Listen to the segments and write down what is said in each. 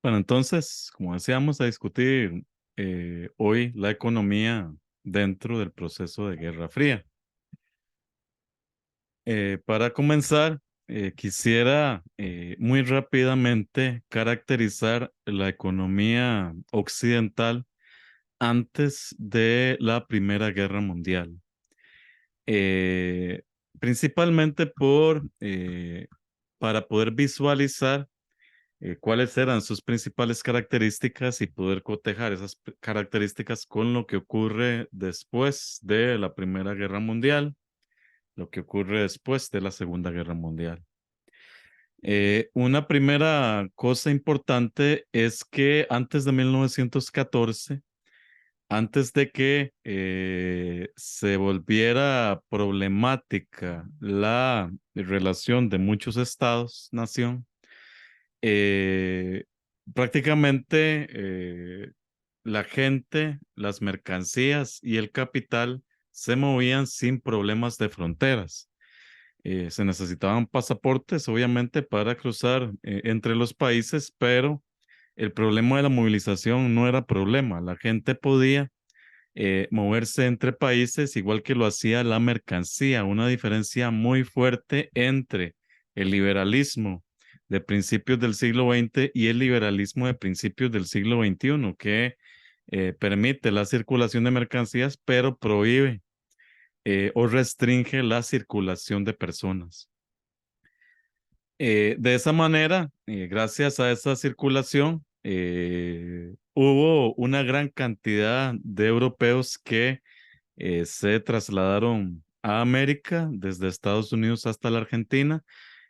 Bueno, entonces, como decíamos, a discutir hoy la economía dentro del proceso de Guerra Fría. Para comenzar, quisiera muy rápidamente caracterizar la economía occidental antes de la Primera Guerra Mundial. Eh, Principalmente para poder visualizar cuáles eran sus principales características y poder cotejar esas características con lo que ocurre después de la Primera Guerra Mundial, lo que ocurre después de la Segunda Guerra Mundial. Una primera cosa importante es que antes de 1914, antes de que se volviera problemática la relación de muchos estados-nación, eh, prácticamente la gente, las mercancías y el capital se movían sin problemas de fronteras. Se necesitaban pasaportes, obviamente, para cruzar entre los países, pero el problema de la movilización no era problema. La gente podía moverse entre países igual que lo hacía la mercancía, una diferencia muy fuerte entre el liberalismo de principios del siglo XX y el liberalismo de principios del siglo XXI, que permite la circulación de mercancías, pero prohíbe o restringe la circulación de personas. De esa manera, gracias a esa circulación, hubo una gran cantidad de europeos que se trasladaron a América, desde Estados Unidos hasta la Argentina,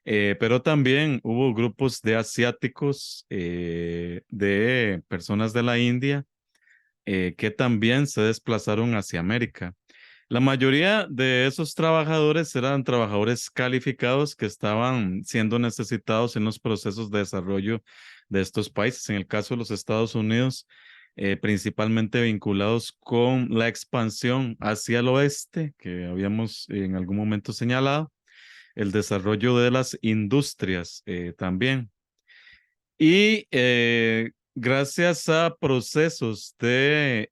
pero también hubo grupos de asiáticos, de personas de la India, que también se desplazaron hacia América. La mayoría de esos trabajadores eran trabajadores calificados que estaban siendo necesitados en los procesos de desarrollo de estos países. En el caso de los Estados Unidos, principalmente vinculados con la expansión hacia el oeste, que habíamos en algún momento señalado, el desarrollo de las industrias también. Y gracias a procesos de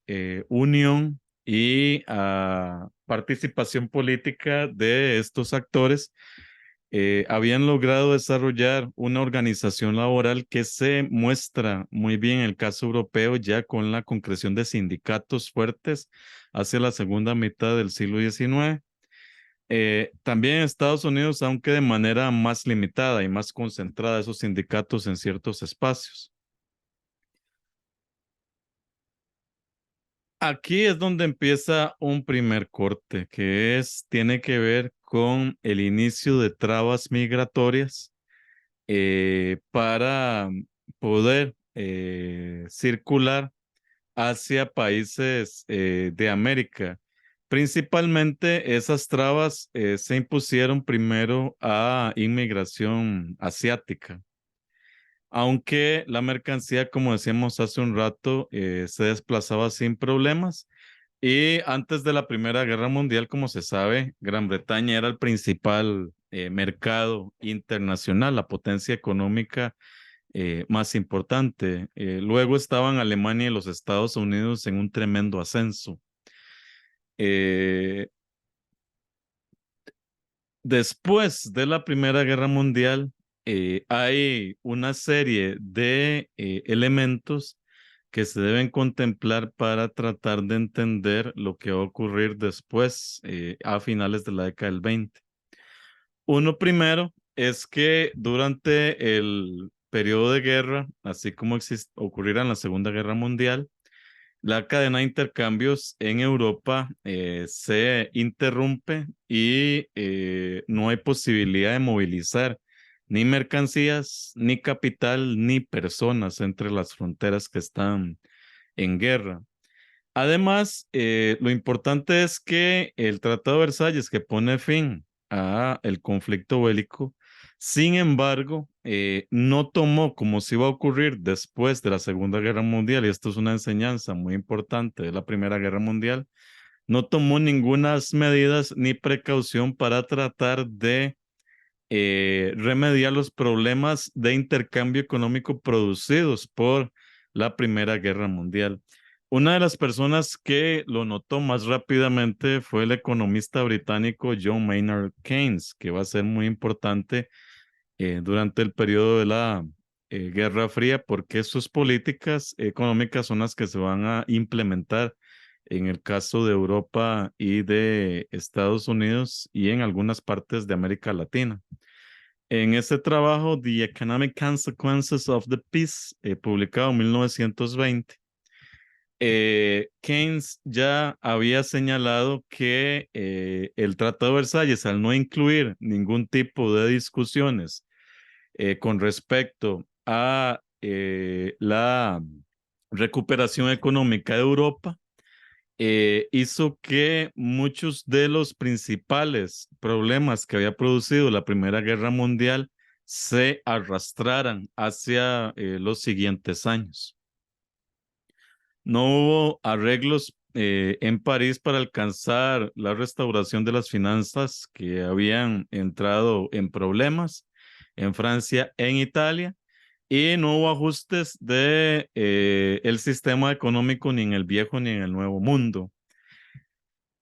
unión y a participación política de estos actores, habían logrado desarrollar una organización laboral que se muestra muy bien en el caso europeo ya con la concreción de sindicatos fuertes hacia la segunda mitad del siglo XIX. También en Estados Unidos, aunque de manera más limitada y más concentrada, esos sindicatos en ciertos espacios. Aquí es donde empieza un primer corte, tiene que ver con el inicio de trabas migratorias para poder circular hacia países de América. Principalmente esas trabas se impusieron primero a inmigración asiática, aunque la mercancía, como decíamos hace un rato, se desplazaba sin problemas. Y antes de la Primera Guerra Mundial, como se sabe, Gran Bretaña era el principal mercado internacional, la potencia económica más importante. Luego estaban Alemania y los Estados Unidos en un tremendo ascenso. Eh, Después de la Primera Guerra Mundial, hay una serie de elementos que se deben contemplar para tratar de entender lo que va a ocurrir después, a finales de la década del 20. Uno primero es que durante el periodo de guerra, así como ocurrirá en la Segunda Guerra Mundial, la cadena de intercambios en Europa se interrumpe y no hay posibilidad de movilizar ni mercancías, ni capital, ni personas entre las fronteras que están en guerra. Además, lo importante es que el Tratado de Versalles, que pone fin a el conflicto bélico, sin embargo, no tomó, como se iba a ocurrir después de la Segunda Guerra Mundial, y esto es una enseñanza muy importante de la Primera Guerra Mundial, no tomó ninguna medidas ni precaución para tratar de remediar los problemas de intercambio económico producidos por la Primera Guerra Mundial. Una de las personas que lo notó más rápidamente fue el economista británico John Maynard Keynes, que va a ser muy importante durante el periodo de la Guerra Fría, porque sus políticas económicas son las que se van a implementar en el caso de Europa y de Estados Unidos y en algunas partes de América Latina. En este trabajo, The Economic Consequences of the Peace, publicado en 1920, Keynes ya había señalado que el Tratado de Versalles, al no incluir ningún tipo de discusiones con respecto a la recuperación económica de Europa, hizo que muchos de los principales problemas que había producido la Primera Guerra Mundial se arrastraran hacia los siguientes años. No hubo arreglos en París para alcanzar la restauración de las finanzas que habían entrado en problemas en Francia, en Italia, y no hubo ajustes de el sistema económico ni en el viejo ni en el nuevo mundo.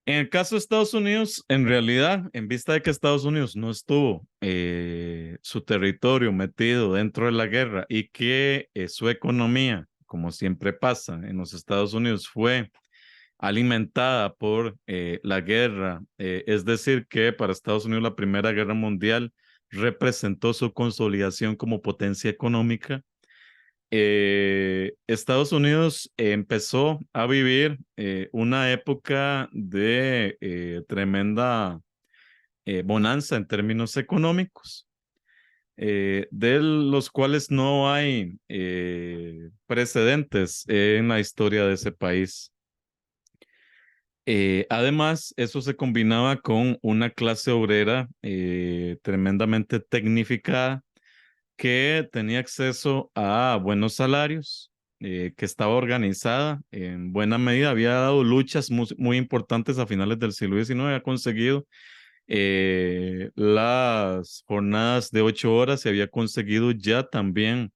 En el caso de Estados Unidos, en realidad, en vista de que Estados Unidos no estuvo su territorio metido dentro de la guerra y que su economía, como siempre pasa en los Estados Unidos, fue alimentada por la guerra, es decir, que para Estados Unidos la Primera Guerra Mundial representó su consolidación como potencia económica. Estados Unidos empezó a vivir una época de tremenda bonanza en términos económicos, de los cuales no hay precedentes en la historia de ese país. Además, eso se combinaba con una clase obrera tremendamente tecnificada que tenía acceso a buenos salarios, que estaba organizada en buena medida, había dado luchas muy importantes a finales del siglo XIX, había conseguido las jornadas de 8 horas y había conseguido ya también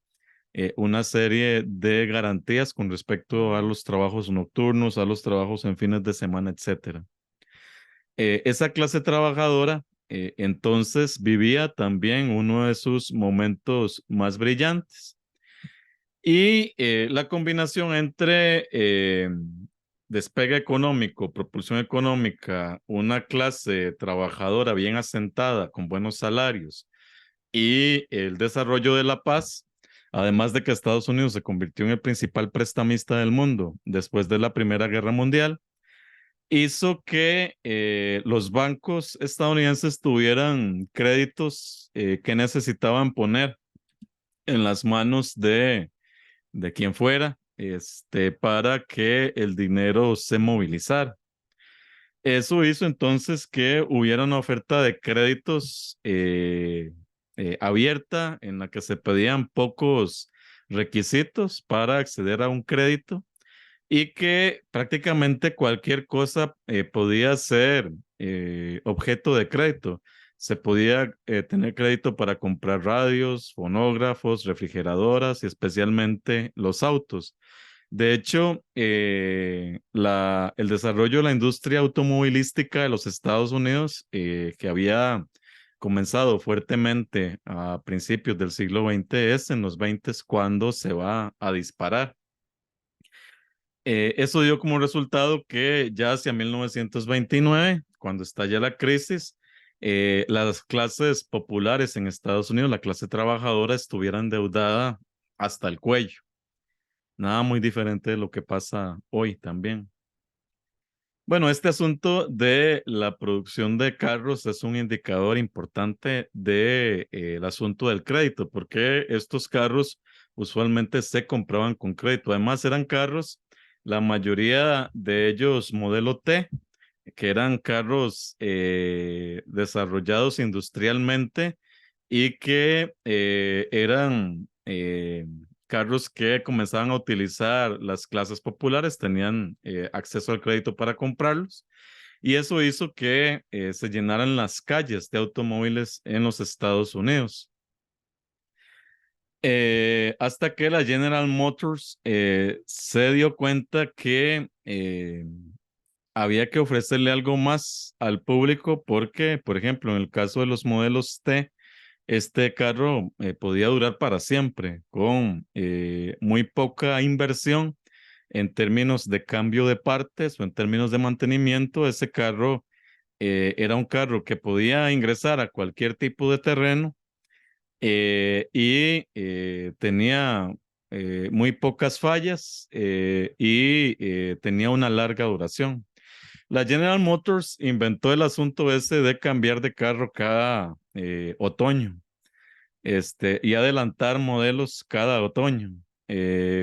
una serie de garantías con respecto a los trabajos nocturnos, a los trabajos en fines de semana, etcétera. Esa clase trabajadora entonces vivía también uno de sus momentos más brillantes. Y la combinación entre despegue económico, propulsión económica, una clase trabajadora bien asentada, con buenos salarios y el desarrollo de la paz, además de que Estados Unidos se convirtió en el principal prestamista del mundo después de la Primera Guerra Mundial, hizo que los bancos estadounidenses tuvieran créditos que necesitaban poner en las manos de quien fuera, para que el dinero se movilizara. Eso hizo entonces que hubiera una oferta de créditos abierta en la que se pedían pocos requisitos para acceder a un crédito y que prácticamente cualquier cosa podía ser objeto de crédito. Se podía tener crédito para comprar radios, fonógrafos, refrigeradoras y especialmente los autos. De hecho, el desarrollo de la industria automovilística de los Estados Unidos, que había comenzado fuertemente a principios del siglo XX, es en los 20 cuando se va a disparar. Eso dio como resultado que ya hacia 1929, cuando estalla la crisis, las clases populares en Estados Unidos, la clase trabajadora, estuviera endeudada hasta el cuello. Nada muy diferente de lo que pasa hoy también. Bueno, este asunto de la producción de carros es un indicador importante de, el asunto del crédito, porque estos carros usualmente se compraban con crédito. Además, eran carros, la mayoría de ellos modelo T, que eran carros desarrollados industrialmente y que eran carros que comenzaban a utilizar las clases populares, tenían acceso al crédito para comprarlos y eso hizo que se llenaran las calles de automóviles en los Estados Unidos. Hasta que la General Motors se dio cuenta que había que ofrecerle algo más al público porque, por ejemplo, en el caso de los modelos T, este carro podía durar para siempre con muy poca inversión en términos de cambio de partes o en términos de mantenimiento. Ese carro era un carro que podía ingresar a cualquier tipo de terreno y tenía muy pocas fallas y tenía una larga duración. La General Motors inventó el asunto ese de cambiar de carro cada otoño, y adelantar modelos cada otoño,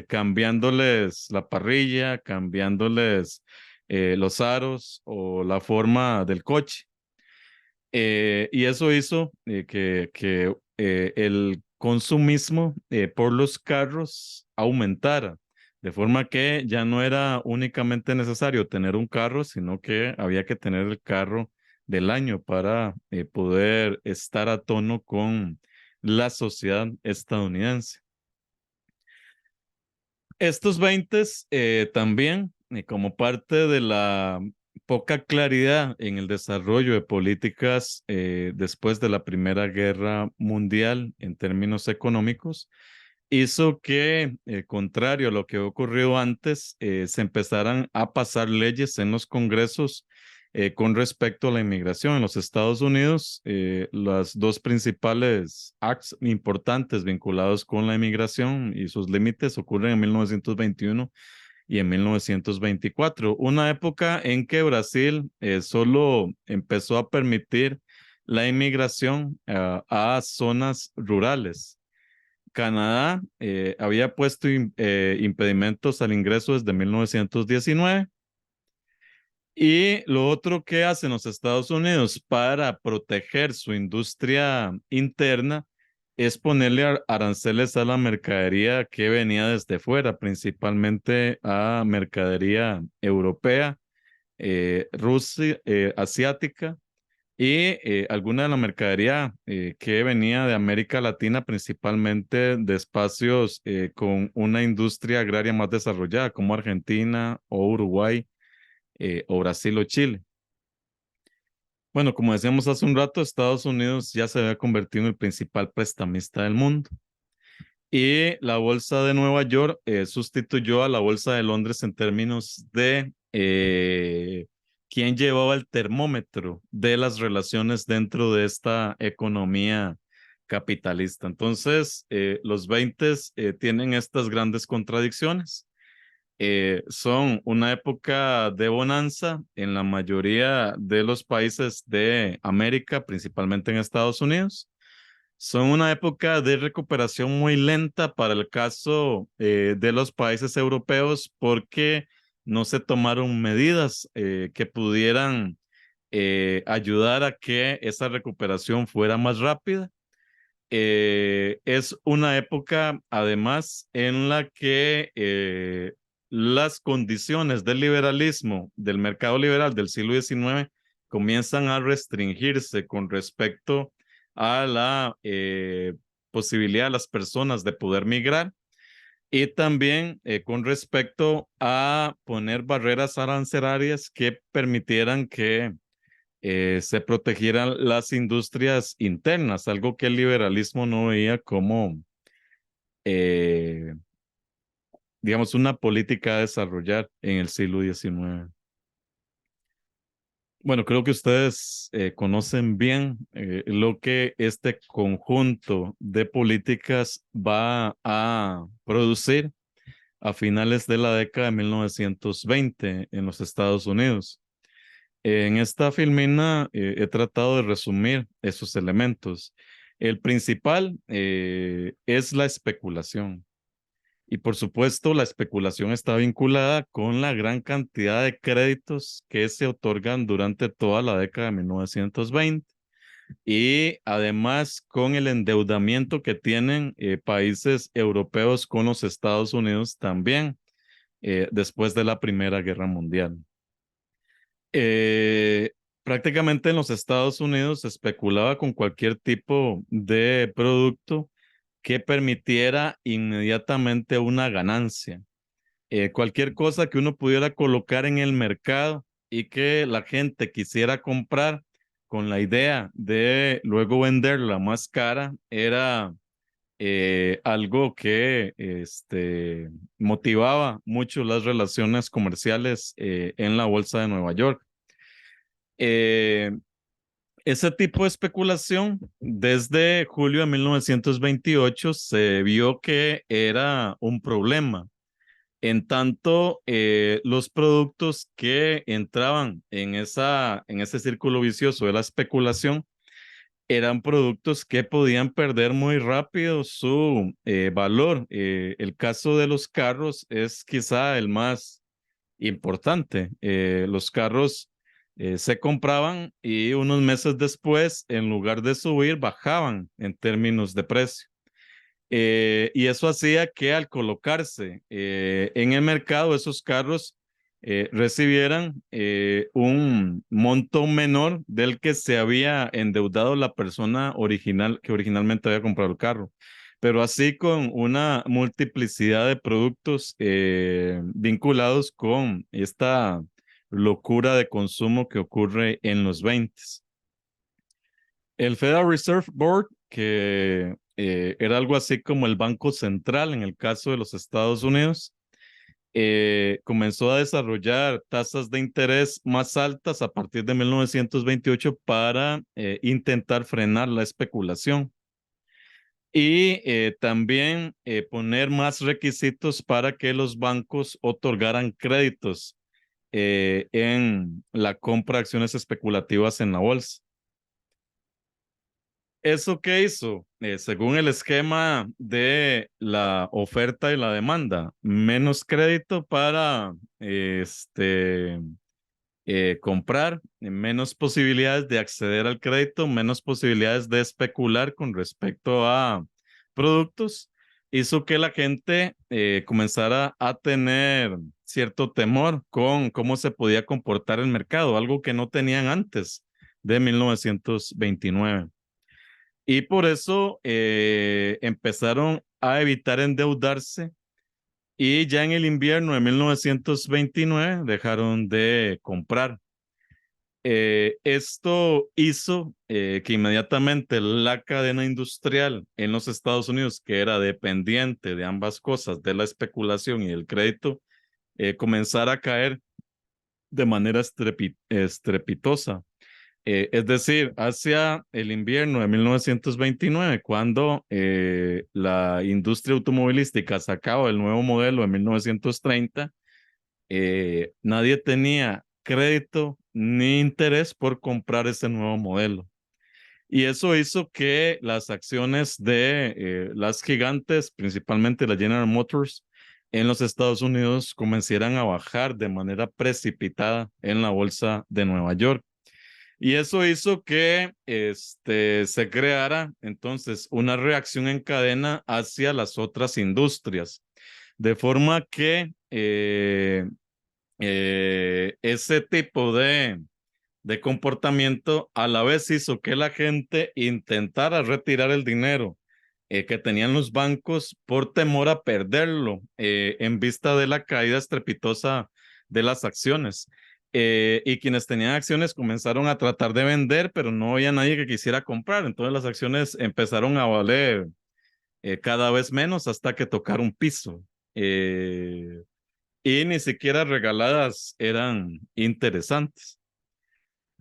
cambiándoles la parrilla, cambiándoles los aros o la forma del coche. Y eso hizo que el consumismo por los carros aumentara, de forma que ya no era únicamente necesario tener un carro, sino que había que tener el carro del año para poder estar a tono con la sociedad estadounidense. Estos 20 también, como parte de la poca claridad en el desarrollo de políticas después de la Primera Guerra Mundial en términos económicos, hizo que, contrario a lo que ocurrió antes, se empezaran a pasar leyes en los congresos con respecto a la inmigración en los Estados Unidos. Las dos principales actos importantes vinculados con la inmigración y sus límites ocurren en 1921 y en 1924, una época en que Brasil solo empezó a permitir la inmigración a zonas rurales. Canadá había puesto impedimentos al ingreso desde 1919. Y lo otro que hacen los Estados Unidos para proteger su industria interna es ponerle aranceles a la mercadería que venía desde fuera, principalmente a mercadería europea, Rusia, asiática y alguna de la mercadería que venía de América Latina, principalmente de espacios con una industria agraria más desarrollada, como Argentina o Uruguay o Brasil o Chile. Bueno, como decíamos hace un rato, Estados Unidos ya se había convertido en el principal prestamista del mundo. Y la bolsa de Nueva York sustituyó a la bolsa de Londres en términos de quién llevaba el termómetro de las relaciones dentro de esta economía capitalista. Entonces, los 20 tienen estas grandes contradicciones. Son una época de bonanza en la mayoría de los países de América, principalmente en Estados Unidos. Son una época de recuperación muy lenta para el caso de los países europeos porque no se tomaron medidas que pudieran ayudar a que esa recuperación fuera más rápida. Es una época, además, en la que las condiciones del liberalismo, del mercado liberal del siglo XIX, comienzan a restringirse con respecto a la posibilidad de las personas de poder migrar y también con respecto a poner barreras arancelarias que permitieran que se protegieran las industrias internas, algo que el liberalismo no veía como, eh, digamos, una política a desarrollar en el siglo XIX. Bueno, creo que ustedes conocen bien lo que este conjunto de políticas va a producir a finales de la década de 1920 en los Estados Unidos. En esta filmina he tratado de resumir esos elementos. El principal es la especulación. Y por supuesto, la especulación está vinculada con la gran cantidad de créditos que se otorgan durante toda la década de 1920 y además con el endeudamiento que tienen países europeos con los Estados Unidos también después de la Primera Guerra Mundial. Eh, Prácticamente en los Estados Unidos se especulaba con cualquier tipo de producto que permitiera inmediatamente una ganancia. Cualquier cosa que uno pudiera colocar en el mercado y que la gente quisiera comprar con la idea de luego venderla más cara era algo que motivaba mucho las relaciones comerciales en la bolsa de Nueva York. Eh, Ese tipo de especulación, desde julio de 1928, se vio que era un problema. En tanto, los productos que entraban en ese círculo vicioso de la especulación eran productos que podían perder muy rápido su valor. El caso de los carros es quizá el más importante. Los carros se compraban y unos meses después, en lugar de subir, bajaban en términos de precio. Y eso hacía que al colocarse en el mercado, esos carros recibieran un monto menor del que se había endeudado la persona original que originalmente había comprado el carro. Pero así con una multiplicidad de productos vinculados con esta locura de consumo que ocurre en los 20. El Federal Reserve Board, que era algo así como el Banco Central en el caso de los Estados Unidos, comenzó a desarrollar tasas de interés más altas a partir de 1928 para intentar frenar la especulación y también poner más requisitos para que los bancos otorgaran créditos en la compra de acciones especulativas en la bolsa. ¿Eso qué hizo? Según el esquema de la oferta y la demanda, menos crédito para comprar, menos posibilidades de acceder al crédito, menos posibilidades de especular con respecto a productos, hizo que la gente comenzara a tener cierto temor con cómo se podía comportar el mercado, algo que no tenían antes de 1929. Y por eso empezaron a evitar endeudarse y ya en el invierno de 1929 dejaron de comprar. Esto hizo que inmediatamente la cadena industrial en los Estados Unidos, que era dependiente de ambas cosas, de la especulación y del crédito, comenzara a caer de manera estrepitosa. Es decir, hacia el invierno de 1929, cuando la industria automovilística sacaba el nuevo modelo de 1930, nadie tenía crédito ni interés por comprar ese nuevo modelo. Y eso hizo que las acciones de las gigantes, principalmente la General Motors, en los Estados Unidos comenzaran a bajar de manera precipitada en la bolsa de Nueva York. Y eso hizo que se creara entonces una reacción en cadena hacia las otras industrias, de forma que ese tipo de comportamiento a la vez hizo que la gente intentara retirar el dinero que tenían los bancos por temor a perderlo en vista de la caída estrepitosa de las acciones. Y quienes tenían acciones comenzaron a tratar de vender, pero no había nadie que quisiera comprar. Entonces las acciones empezaron a valer cada vez menos hasta que tocaron piso. Eh, y ni siquiera regaladas eran interesantes.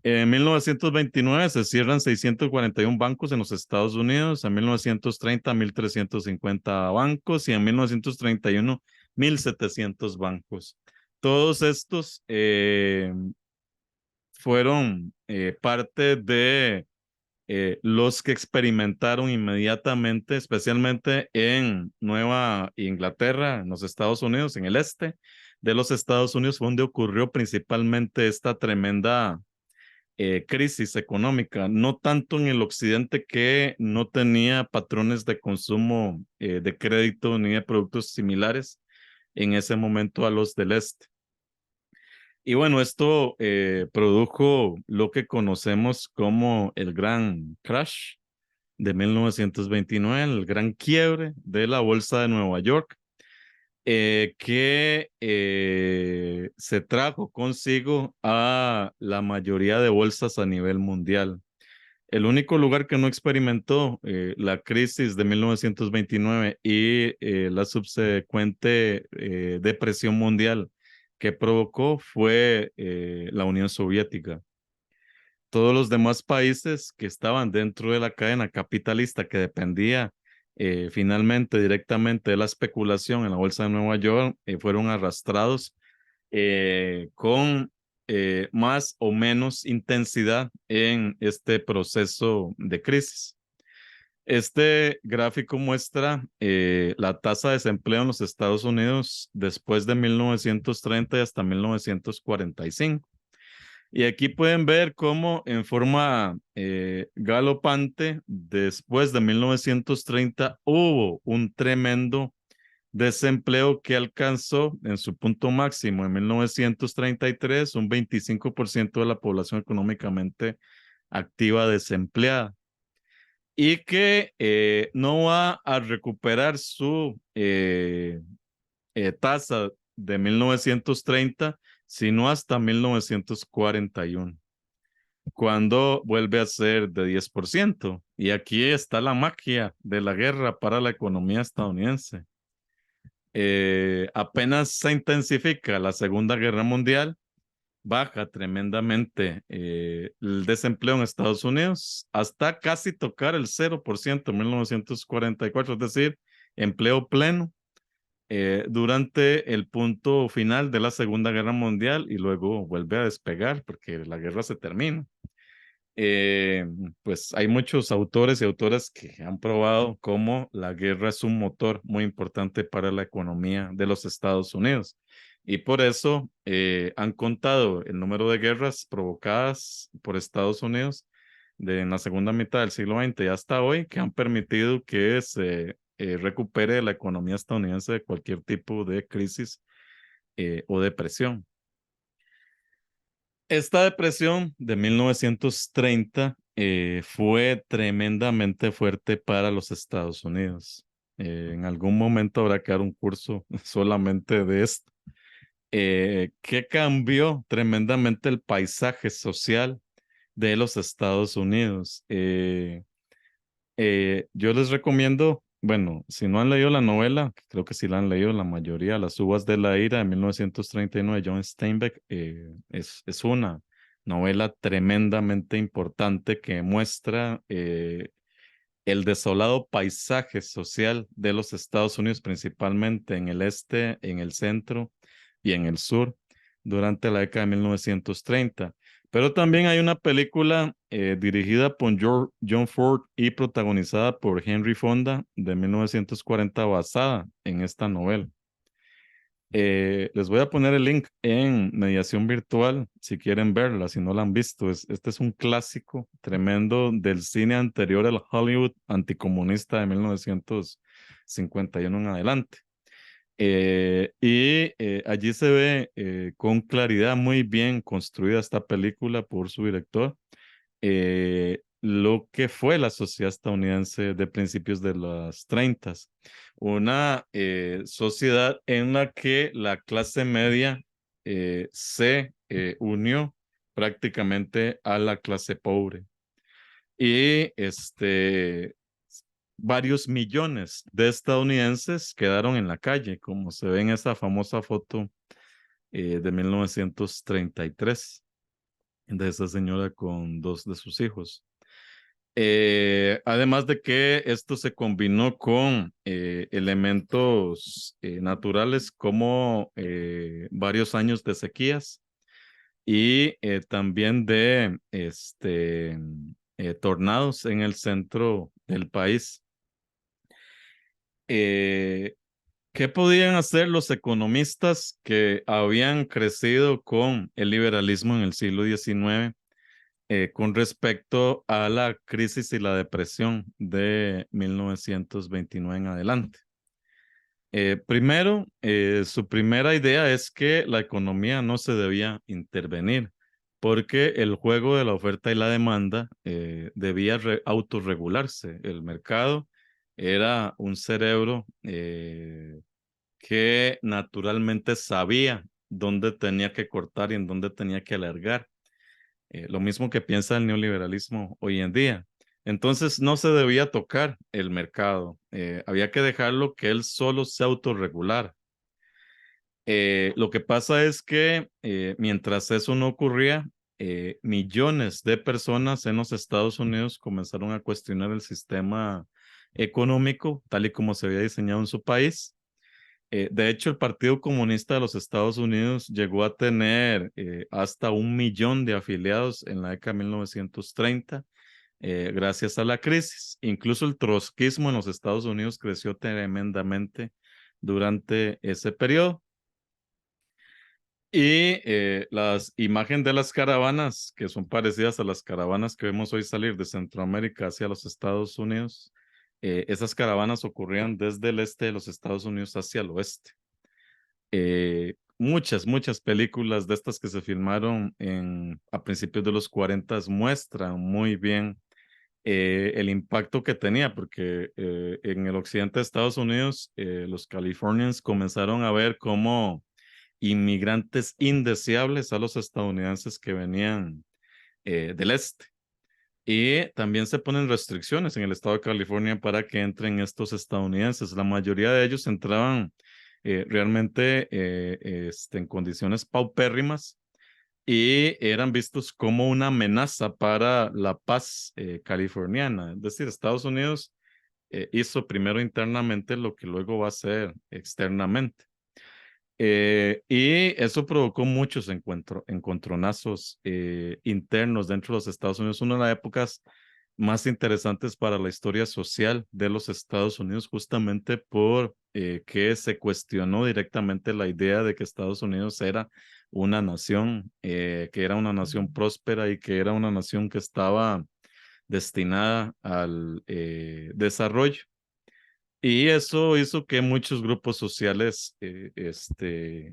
En 1929 se cierran 641 bancos en los Estados Unidos, en 1930 1.350 bancos y en 1931 1.700 bancos. Todos estos fueron parte de los que experimentaron inmediatamente, especialmente en Nueva Inglaterra, en los Estados Unidos, en el este de los Estados Unidos, fue donde ocurrió principalmente esta tremenda crisis económica, no tanto en el occidente que no tenía patrones de consumo de crédito ni de productos similares en ese momento a los del este. Y bueno, esto produjo lo que conocemos como el Gran Crash de 1929, el gran quiebre de la Bolsa de Nueva York, que se trajo consigo a la mayoría de bolsas a nivel mundial. El único lugar que no experimentó la crisis de 1929 y la subsecuente depresión mundial que provocó fue la Unión Soviética. Todos los demás países que estaban dentro de la cadena capitalista que dependía finalmente directamente de la especulación en la Bolsa de Nueva York fueron arrastrados con más o menos intensidad en este proceso de crisis. Este gráfico muestra la tasa de desempleo en los Estados Unidos después de 1930 y hasta 1945. Y aquí pueden ver cómo en forma galopante, después de 1930 hubo un tremendo desempleo que alcanzó en su punto máximo en 1933 un 25% de la población económicamente activa desempleada y que no va a recuperar su tasa de 1930 sino hasta 1941 cuando vuelve a ser de 10%. Y aquí está la magia de la guerra para la economía estadounidense. Apenas se intensifica la Segunda Guerra Mundial, baja tremendamente el desempleo en Estados Unidos hasta casi tocar el 0% en 1944, es decir, empleo pleno durante el punto final de la Segunda Guerra Mundial y luego vuelve a despegar porque la guerra se termina. Eh, pues hay muchos autores y autoras que han probado cómo la guerra es un motor muy importante para la economía de los Estados Unidos. Y por eso han contado el número de guerras provocadas por Estados Unidos en la segunda mitad del siglo XX y hasta hoy que han permitido que se recupere la economía estadounidense de cualquier tipo de crisis o depresión. Esta depresión de 1930 fue tremendamente fuerte para los Estados Unidos. En algún momento habrá que dar un curso solamente de esto, que cambió tremendamente el paisaje social de los Estados Unidos. Yo les recomiendo, bueno, si no han leído la novela, que creo que sí la han leído la mayoría, Las uvas de la ira de 1939 de John Steinbeck, es una novela tremendamente importante que muestra el desolado paisaje social de los Estados Unidos, principalmente en el este, en el centro y en el sur, durante la década de 1930. Pero también hay una película dirigida por John Ford y protagonizada por Henry Fonda de 1940 basada en esta novela. Les voy a poner el link en mediación virtual si quieren verla, si no la han visto. Este es un clásico tremendo del cine anterior al Hollywood anticomunista de 1951 en adelante. Allí se ve con claridad muy bien construida esta película por su director, lo que fue la sociedad estadounidense de principios de los 30, una sociedad en la que la clase media se unió prácticamente a la clase pobre y varios millones de estadounidenses quedaron en la calle, como se ve en esa famosa foto de 1933 de esa señora con dos de sus hijos. Además de que esto se combinó con elementos naturales como varios años de sequías y también de tornados en el centro del país. Eh, ¿Qué podían hacer los economistas que habían crecido con el liberalismo en el siglo XIX con respecto a la crisis y la depresión de 1929 en adelante? Primero, su primera idea es que la economía no se debía intervenir, porque el juego de la oferta y la demanda debía autorregularse. El mercado era un cerebro que naturalmente sabía dónde tenía que cortar y en dónde tenía que alargar. Lo mismo que piensa el neoliberalismo hoy en día. Entonces no se debía tocar el mercado, había que dejarlo que él solo se autorregulara. Lo que pasa es que mientras eso no ocurría, millones de personas en los Estados Unidos comenzaron a cuestionar el sistema económico tal y como se había diseñado en su país. De hecho, el Partido Comunista de los Estados Unidos llegó a tener hasta 1 millón de afiliados en la década de 1930, gracias a la crisis. Incluso el trotskismo en los Estados Unidos creció tremendamente durante ese periodo. Y las imágenes de las caravanas, que son parecidas a las caravanas que vemos hoy salir de Centroamérica hacia los Estados Unidos, esas caravanas ocurrían desde el este de los Estados Unidos hacia el oeste. Muchas películas de estas que se filmaron a principios de los 40 muestran muy bien el impacto que tenía, porque en el occidente de Estados Unidos, los californians comenzaron a ver como inmigrantes indeseables a los estadounidenses que venían del este. Y también se ponen restricciones en el estado de California para que entren estos estadounidenses. La mayoría de ellos entraban realmente en condiciones paupérrimas y eran vistos como una amenaza para la paz californiana. Es decir, Estados Unidos hizo primero internamente lo que luego va a hacer externamente. Y eso provocó muchos encontronazos internos dentro de los Estados Unidos. Una de las épocas más interesantes para la historia social de los Estados Unidos, justamente por que se cuestionó directamente la idea de que Estados Unidos era una nación, que era una nación próspera y que era una nación que estaba destinada al desarrollo. Y eso hizo que muchos grupos sociales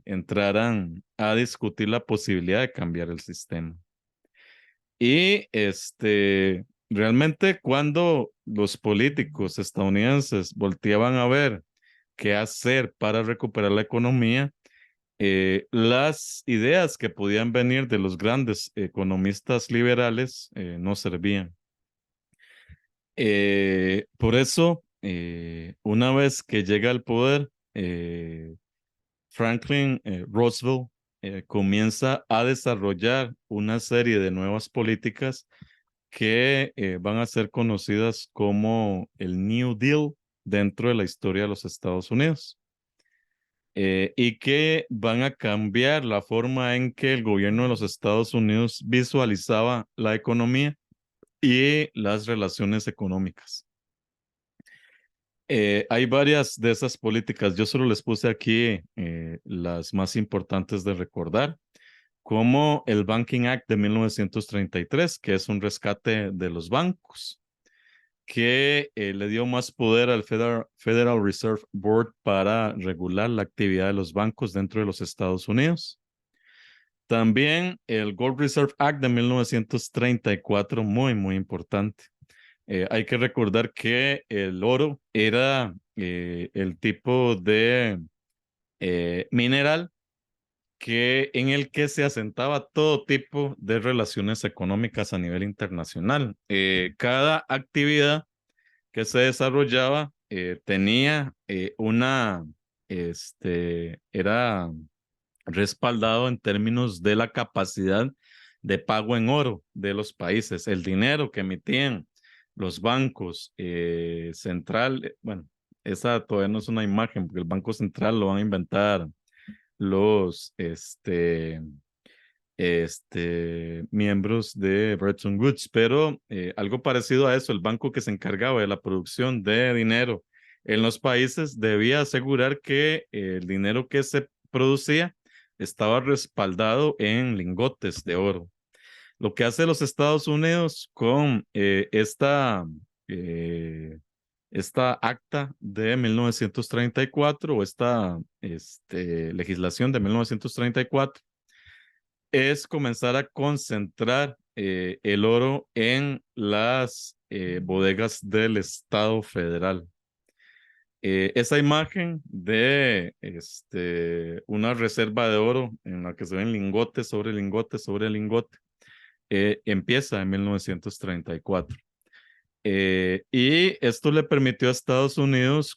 entraran a discutir la posibilidad de cambiar el sistema. Y realmente cuando los políticos estadounidenses volteaban a ver qué hacer para recuperar la economía, las ideas que podían venir de los grandes economistas liberales no servían. Por eso, una vez que llega al poder, Franklin Roosevelt comienza a desarrollar una serie de nuevas políticas que van a ser conocidas como el New Deal dentro de la historia de los Estados Unidos, y que van a cambiar la forma en que el gobierno de los Estados Unidos visualizaba la economía y las relaciones económicas. Hay varias de esas políticas, yo solo les puse aquí las más importantes de recordar, como el Banking Act de 1933, que es un rescate de los bancos, que le dio más poder al Federal Reserve Board para regular la actividad de los bancos dentro de los Estados Unidos. También el Gold Reserve Act de 1934, muy importante. Hay que recordar que el oro era el tipo de mineral en el que se asentaba todo tipo de relaciones económicas a nivel internacional. Cada actividad que se desarrollaba tenía era respaldado en términos de la capacidad de pago en oro de los países, el dinero que emitían los bancos bueno, esa todavía no es una imagen, porque el Banco Central lo van a inventar los miembros de Bretton Woods, pero algo parecido a eso, el banco que se encargaba de la producción de dinero en los países debía asegurar que el dinero que se producía estaba respaldado en lingotes de oro. Lo que hace los Estados Unidos con esta eh, Esta acta de 1934 o esta legislación de 1934 es comenzar a concentrar el oro en las bodegas del Estado federal. Esa imagen de una reserva de oro en la que se ven lingotes sobre lingote sobre lingote empieza en 1934. Y esto le permitió a Estados Unidos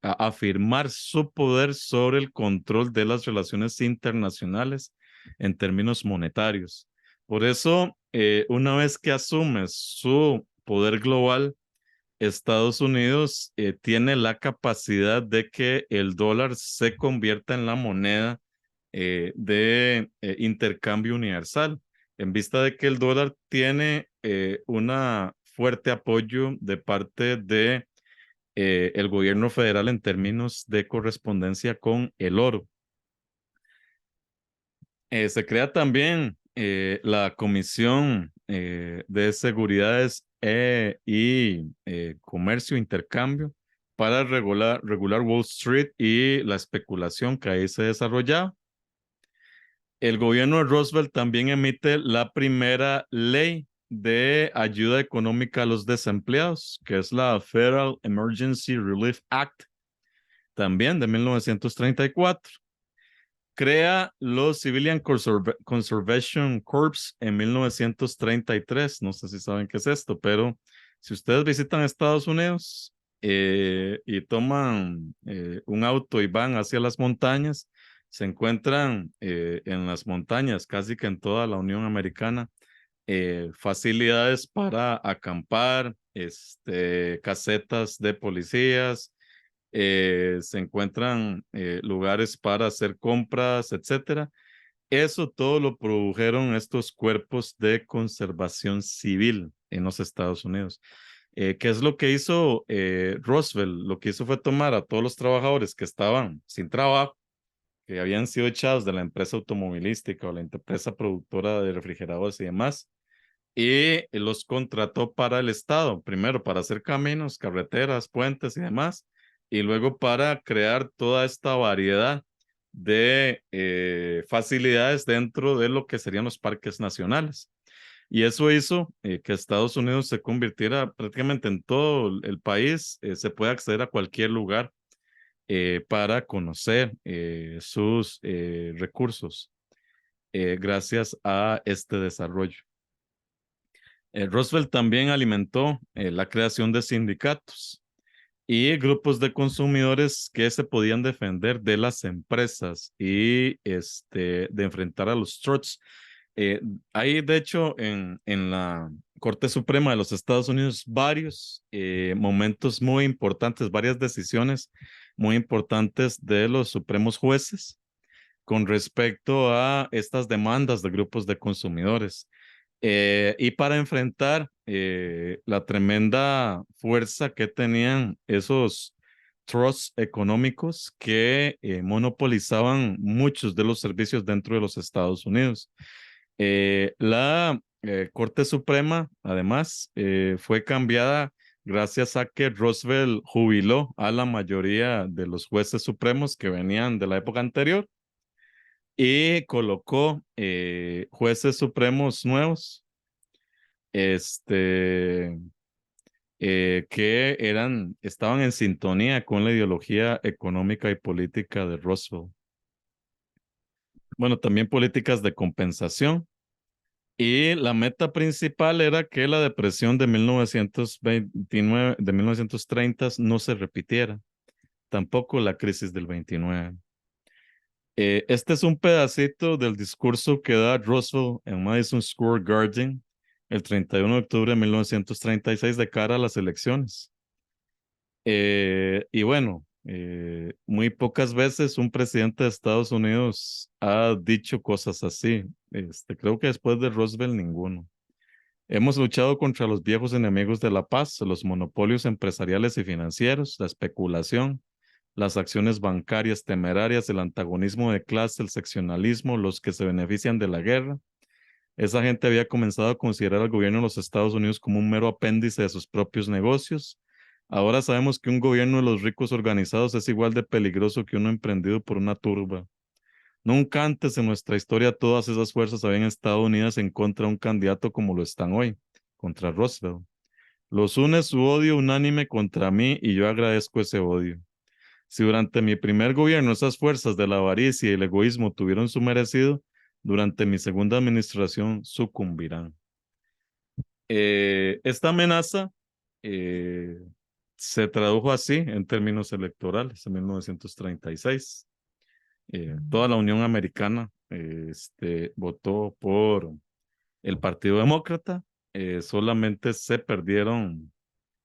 afirmar su poder sobre el control de las relaciones internacionales en términos monetarios. Por eso, una vez que asume su poder global, Estados Unidos tiene la capacidad de que el dólar se convierta en la moneda de intercambio universal, en vista de que el dólar tiene una fuerte apoyo de parte de el gobierno federal en términos de correspondencia con el oro. Se crea también la Comisión de Seguridades y Comercio e Intercambio para regular Wall Street y la especulación que ahí se desarrollaba. El gobierno de Roosevelt también emite la primera ley de ayuda económica a los desempleados, que es la Federal Emergency Relief Act, también de 1934. Crea los Civilian Conservation Corps en 1933. No sé si saben qué es esto, pero si ustedes visitan Estados Unidos y toman un auto y van hacia las montañas, se encuentran en las montañas, casi que en toda la Unión Americana, facilidades para acampar, casetas de policías, se encuentran lugares para hacer compras, etcétera. Eso todo lo produjeron estos cuerpos de conservación civil en los Estados Unidos. ¿Qué es lo que hizo Roosevelt? Lo que hizo fue tomar a todos los trabajadores que estaban sin trabajo, que habían sido echados de la empresa automovilística o la empresa productora de refrigeradores y demás, y los contrató para el Estado, primero para hacer caminos, carreteras, puentes y demás, y luego para crear toda esta variedad de facilidades dentro de lo que serían los parques nacionales. Y eso hizo que Estados Unidos se convirtiera prácticamente en todo el país, se puede acceder a cualquier lugar para conocer sus recursos gracias a este desarrollo. Roosevelt también alimentó la creación de sindicatos y grupos de consumidores que se podían defender de las empresas y de enfrentar a los trusts. Hay, de hecho, en la Corte Suprema de los Estados Unidos varios momentos muy importantes, varias decisiones muy importantes de los supremos jueces con respecto a estas demandas de grupos de consumidores. Y para enfrentar la tremenda fuerza que tenían esos trusts económicos que monopolizaban muchos de los servicios dentro de los Estados Unidos. La Corte Suprema, además, fue cambiada gracias a que Roosevelt jubiló a la mayoría de los jueces supremos que venían de la época anterior y colocó jueces supremos nuevos, este, que estaban en sintonía con la ideología económica y política de Roosevelt. Bueno, también políticas de compensación. Y la meta principal era que la depresión de 1929, de 1930 no se repitiera, tampoco la crisis del 29. Este es un pedacito del discurso que da Roosevelt en Madison Square Garden el 31 de octubre de 1936 de cara a las elecciones. Y bueno, muy pocas veces un presidente de Estados Unidos ha dicho cosas así. Creo que después de Roosevelt ninguno. Hemos luchado contra los viejos enemigos de la paz, los monopolios empresariales y financieros, la especulación, las acciones bancarias temerarias, el antagonismo de clase, el seccionalismo, los que se benefician de la guerra. Esa gente había comenzado a considerar al gobierno de los Estados Unidos como un mero apéndice de sus propios negocios. Ahora sabemos que un gobierno de los ricos organizados es igual de peligroso que uno emprendido por una turba. Nunca antes en nuestra historia todas esas fuerzas habían estado unidas en contra de un candidato como lo están hoy, contra Roosevelt. Los une su odio unánime contra mí y yo agradezco ese odio. Si durante mi primer gobierno esas fuerzas de la avaricia y el egoísmo tuvieron su merecido, durante mi segunda administración sucumbirán. Esta amenaza eh, se tradujo así en términos electorales en 1936. Toda la Unión Americana votó por el Partido Demócrata. Solamente se perdieron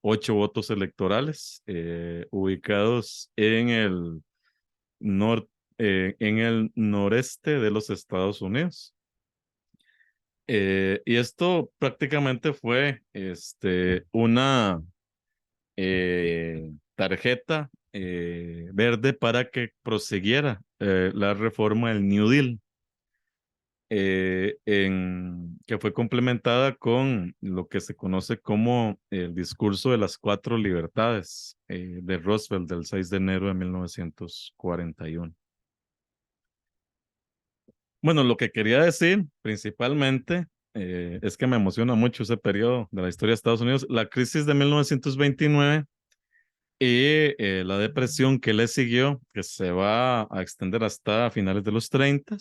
8 votos electorales ubicados nor- en el noreste de los Estados Unidos. Y esto prácticamente fue una tarjeta verde para que prosiguiera la reforma del New Deal, que fue complementada con lo que se conoce como el discurso de las 4 libertades de Roosevelt del 6 de enero de 1941. Bueno, lo que quería decir principalmente es que me emociona mucho ese periodo de la historia de Estados Unidos, la crisis de 1929 y la depresión que le siguió, que se va a extender hasta finales de los 30,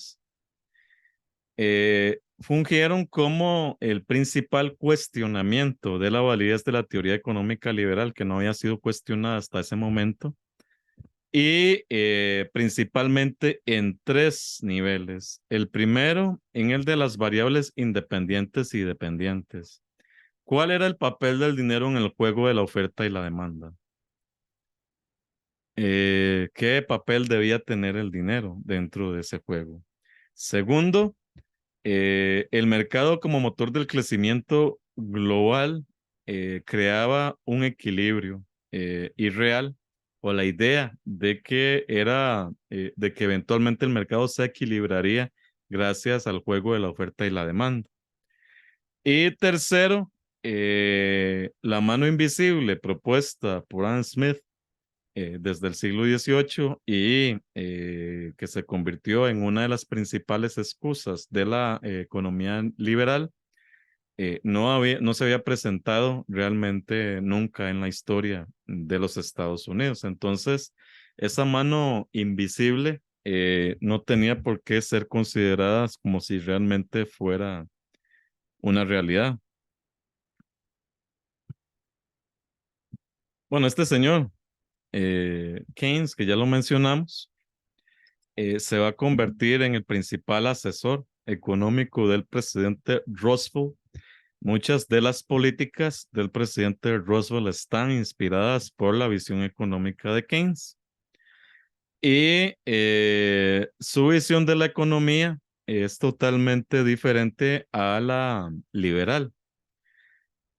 fungieron como el principal cuestionamiento de la validez de la teoría económica liberal que no había sido cuestionada hasta ese momento y principalmente en 3 niveles. El primero, en el de las variables independientes y dependientes. ¿Cuál era el papel del dinero en el juego de la oferta y la demanda? ¿Qué papel debía tener el dinero dentro de ese juego? Segundo, el mercado como motor del crecimiento global creaba un equilibrio irreal o la idea de que eventualmente el mercado se equilibraría gracias al juego de la oferta y la demanda. Y tercero, la mano invisible propuesta por Adam Smith desde el siglo XVIII y que se convirtió en una de las principales excusas de la economía liberal, no se había presentado realmente nunca en la historia de los Estados Unidos. Entonces, esa mano invisible no tenía por qué ser considerada como si realmente fuera una realidad. Bueno, este señor, Keynes, que ya lo mencionamos, se va a convertir en el principal asesor económico del presidente Roosevelt. Muchas de las políticas del presidente Roosevelt están inspiradas por la visión económica de Keynes. Y su visión de la economía es totalmente diferente a la liberal.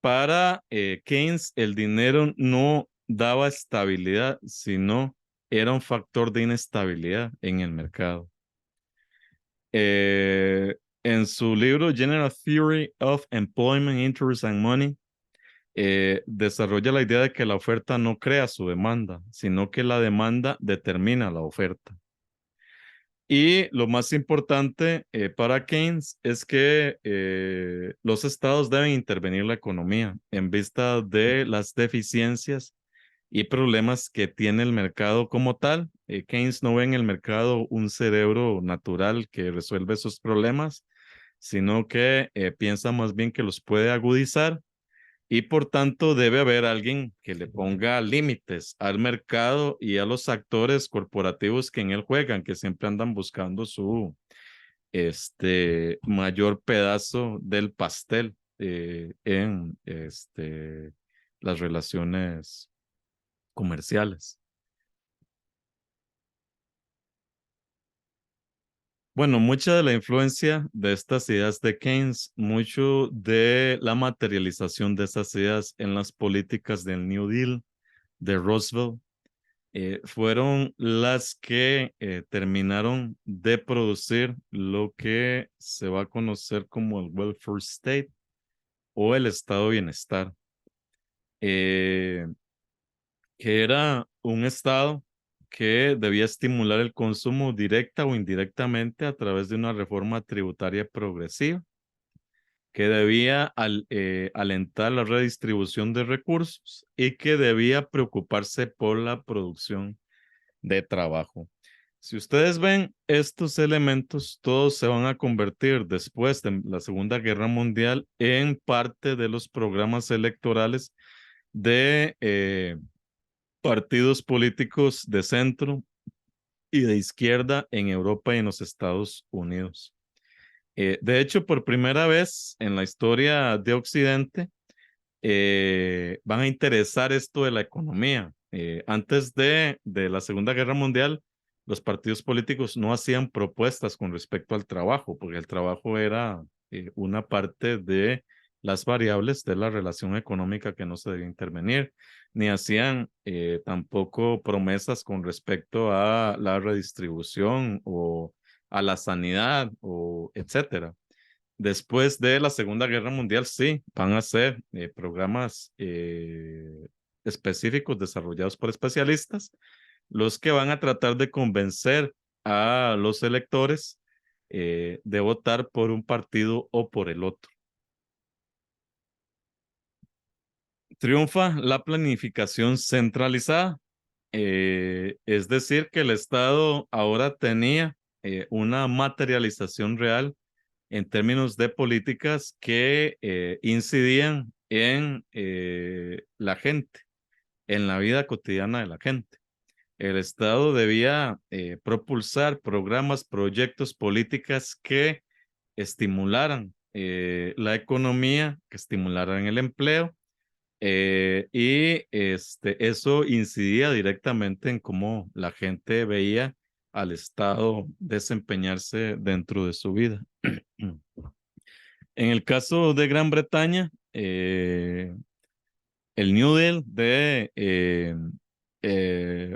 Para Keynes, el dinero no daba estabilidad, sino era un factor de inestabilidad en el mercado. En su libro General Theory of Employment, Interest and Money, desarrolla la idea de que la oferta no crea su demanda, sino que la demanda determina la oferta. Y lo más importante para Keynes es que los estados deben intervenir en la economía en vista de las deficiencias y problemas que tiene el mercado como tal. Keynes no ve en el mercado un cerebro natural que resuelve esos problemas, sino que piensa más bien que los puede agudizar y por tanto debe haber alguien que le ponga límites al mercado y a los actores corporativos que en él juegan, que siempre andan buscando su mayor pedazo del pastel en las relaciones comerciales. Bueno, mucha de la influencia de estas ideas de Keynes, mucho de la materialización de esas ideas en las políticas del New Deal de Roosevelt, fueron las que terminaron de producir lo que se va a conocer como el welfare state o el estado de bienestar. Eh, que era un Estado que debía estimular el consumo directa o indirectamente a través de una reforma tributaria progresiva, que debía alentar la redistribución de recursos y que debía preocuparse por la producción de trabajo. Si ustedes ven estos elementos, todos se van a convertir después de la Segunda Guerra Mundial en parte de los programas electorales de partidos políticos de centro y de izquierda en Europa y en los Estados Unidos. De hecho, por primera vez en la historia de Occidente, van a interesar esto de la economía. Antes de la Segunda Guerra Mundial, los partidos políticos no hacían propuestas con respecto al trabajo, porque el trabajo era una parte de las variables de la relación económica que no se debía intervenir, ni hacían tampoco promesas con respecto a la redistribución o a la sanidad o etcétera. Después de la Segunda Guerra Mundial, sí, van a ser programas específicos desarrollados por especialistas, los que van a tratar de convencer a los electores de votar por un partido o por el otro. Triunfa la planificación centralizada, es decir, que el Estado ahora tenía una materialización real en términos de políticas que incidían en la gente, en la vida cotidiana de la gente. El Estado debía propulsar programas, proyectos, políticas que estimularan la economía, que estimularan el empleo, y eso incidía directamente en cómo la gente veía al Estado desempeñarse dentro de su vida. En el caso de Gran Bretaña, el New Deal de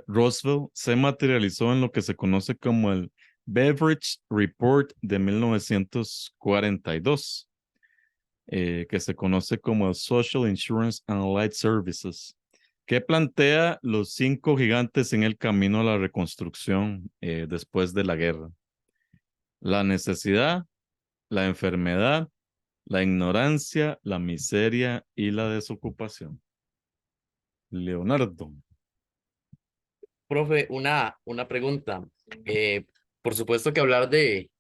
Roosevelt se materializó en lo que se conoce como el Beveridge Report de 1942, que se conoce como el Social Insurance and Allied Services, que plantea los 5 gigantes en el camino a la reconstrucción después de la guerra: la necesidad, la enfermedad, la ignorancia, la miseria y la desocupación. Leonardo. Profe, una pregunta. Eh, por supuesto que hablar de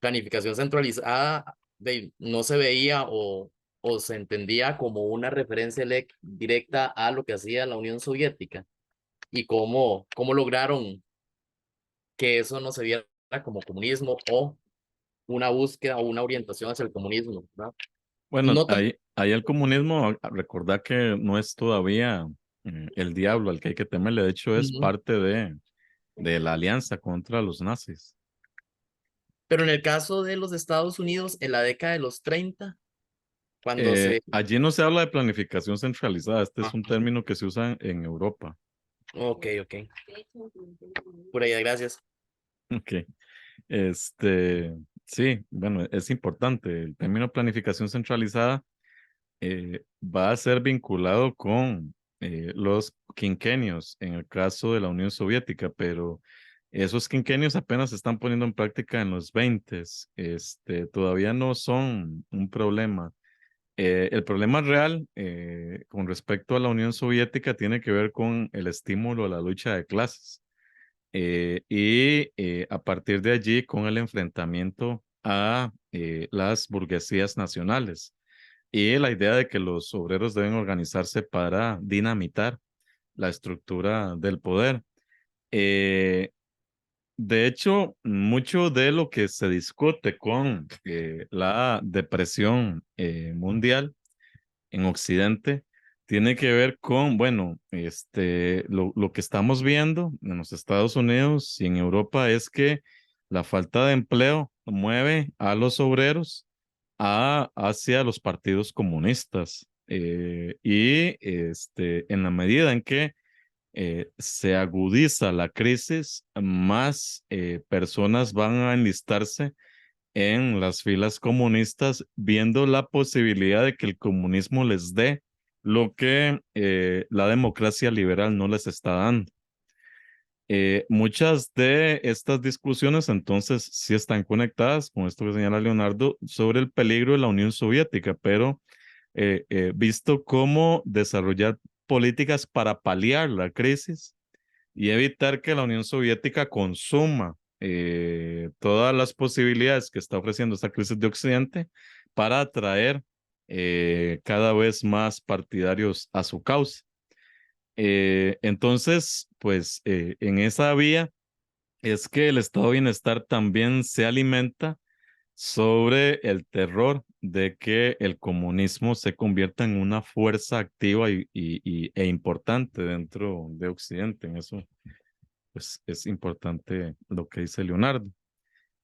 planificación centralizada no se veía o se entendía como una referencia directa a lo que hacía la Unión Soviética y cómo lograron que eso no se viera como comunismo o una búsqueda o una orientación hacia el comunismo, ¿verdad? Bueno, No tan... ahí el comunismo, recordad que no es todavía el diablo al que hay que temerle, de hecho es Ujú. parte de la alianza contra los nazis. Pero en el caso de los Estados Unidos, en la década de los 30 cuando se... Allí no se habla de planificación centralizada, este es Ah, un término que se usa en Europa. ok, ok. Por ahí, gracias. Ok. Este, sí, bueno, es importante. El término planificación centralizada va a ser vinculado con los quinquenios en el caso de la Unión Soviética, pero esos quinquenios apenas se están poniendo en práctica en los 20. Todavía no son un problema. El problema real con respecto a la Unión Soviética tiene que ver con el estímulo a la lucha de clases y a partir de allí con el enfrentamiento a las burguesías nacionales y la idea de que los obreros deben organizarse para dinamitar la estructura del poder. Eh, de hecho, mucho de lo que se discute con la depresión mundial en Occidente tiene que ver con, bueno, lo que estamos viendo en los Estados Unidos y en Europa es que la falta de empleo mueve a los obreros hacia los partidos comunistas. En la medida en que se agudiza la crisis, más personas van a enlistarse en las filas comunistas, viendo la posibilidad de que el comunismo les dé lo que la democracia liberal no les está dando. Muchas de estas discusiones entonces sí están conectadas con esto que señala Leonardo sobre el peligro de la Unión Soviética, pero visto cómo desarrollar políticas para paliar la crisis y evitar que la Unión Soviética consuma todas las posibilidades que está ofreciendo esta crisis de Occidente para atraer cada vez más partidarios a su causa. Entonces, pues en esa vía es que el estado de bienestar también se alimenta sobre el terror de que el comunismo se convierta en una fuerza activa e importante dentro de Occidente. En eso, pues es importante lo que dice Leonardo.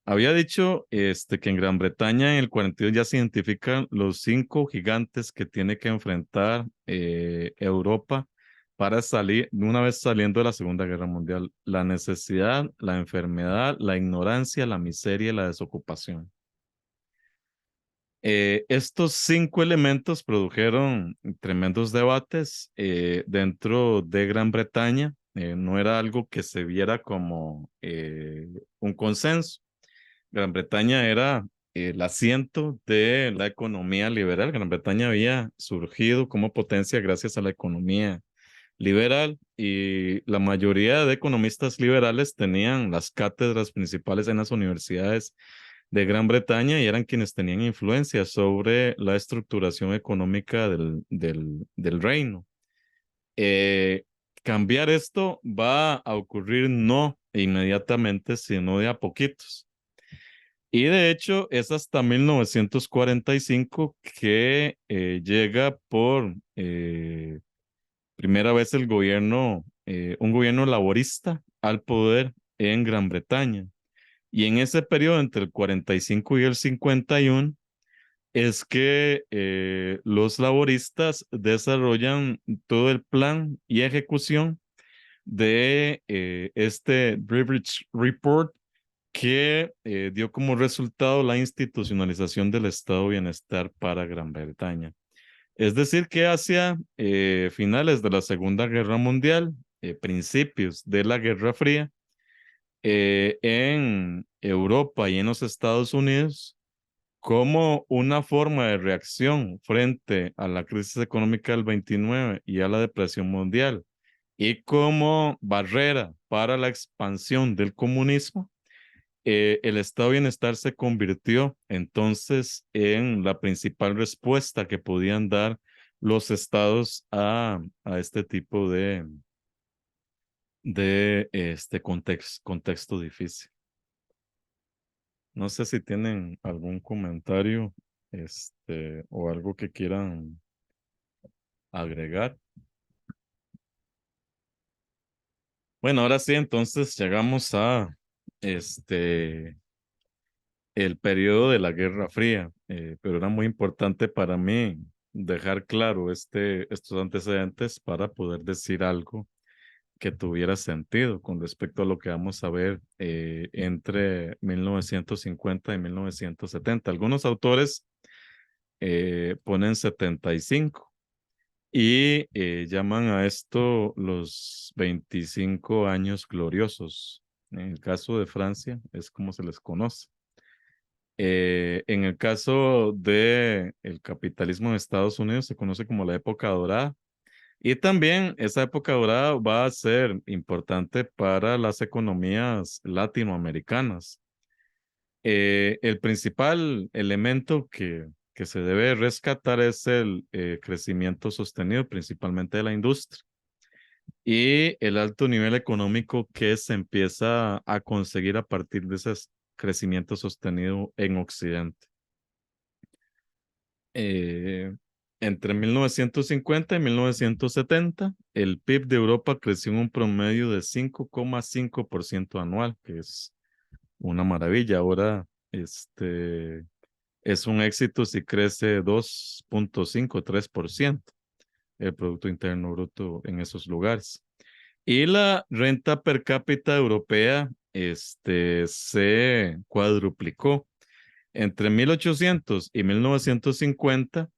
Había dicho que en Gran Bretaña en el 42 ya se identifican los 5 gigantes que tiene que enfrentar Europa para salir, una vez saliendo de la Segunda Guerra Mundial: la necesidad, la enfermedad, la ignorancia, la miseria y la desocupación. Estos 5 elementos produjeron tremendos debates dentro de Gran Bretaña. No era algo que se viera como un consenso. Gran Bretaña era el asiento de la economía liberal. Gran Bretaña había surgido como potencia gracias a la economía liberal y la mayoría de economistas liberales tenían las cátedras principales en las universidades de Gran Bretaña y eran quienes tenían influencia sobre la estructuración económica del reino. Eh, Cambiar esto va a ocurrir no inmediatamente, sino de a poquitos. Y de hecho es hasta 1945 que llega por primera vez el gobierno, un gobierno laborista al poder en Gran Bretaña. Y en ese periodo entre el 45 y el 51 es que los laboristas desarrollan todo el plan y ejecución de este Beveridge Report, que dio como resultado la institucionalización del estado de bienestar para Gran Bretaña. Es decir, que hacia finales de la Segunda Guerra Mundial, principios de la Guerra Fría, en Europa y en los Estados Unidos, como una forma de reacción frente a la crisis económica del 29 y a la depresión mundial, y como barrera para la expansión del comunismo, el estado de bienestar se convirtió entonces en la principal respuesta que podían dar los estados a este tipo de este contexto difícil. No sé si tienen algún comentario, o algo que quieran agregar. Bueno, ahora sí, entonces llegamos a el periodo de la Guerra Fría, pero era muy importante para mí dejar claro estos antecedentes para poder decir algo que tuviera sentido con respecto a lo que vamos a ver entre 1950 y 1970. Algunos autores ponen 75 y llaman a esto los 25 años gloriosos. En el caso de Francia es como se les conoce. En el caso de el capitalismo en Estados Unidos se conoce como la época dorada, y también esa época dorada va a ser importante para las economías latinoamericanas. El principal elemento que se debe rescatar es el crecimiento sostenido, principalmente de la industria, y el alto nivel económico que se empieza a conseguir a partir de ese crecimiento sostenido en Occidente. Eh, Entre 1950 y 1970, el PIB de Europa creció en un promedio de 5,5% anual, que es una maravilla. Ahora, es un éxito si crece 2,5, 3% el Producto Interno Bruto en esos lugares. Y la renta per cápita europea, se cuadruplicó. Entre 1800 y 1950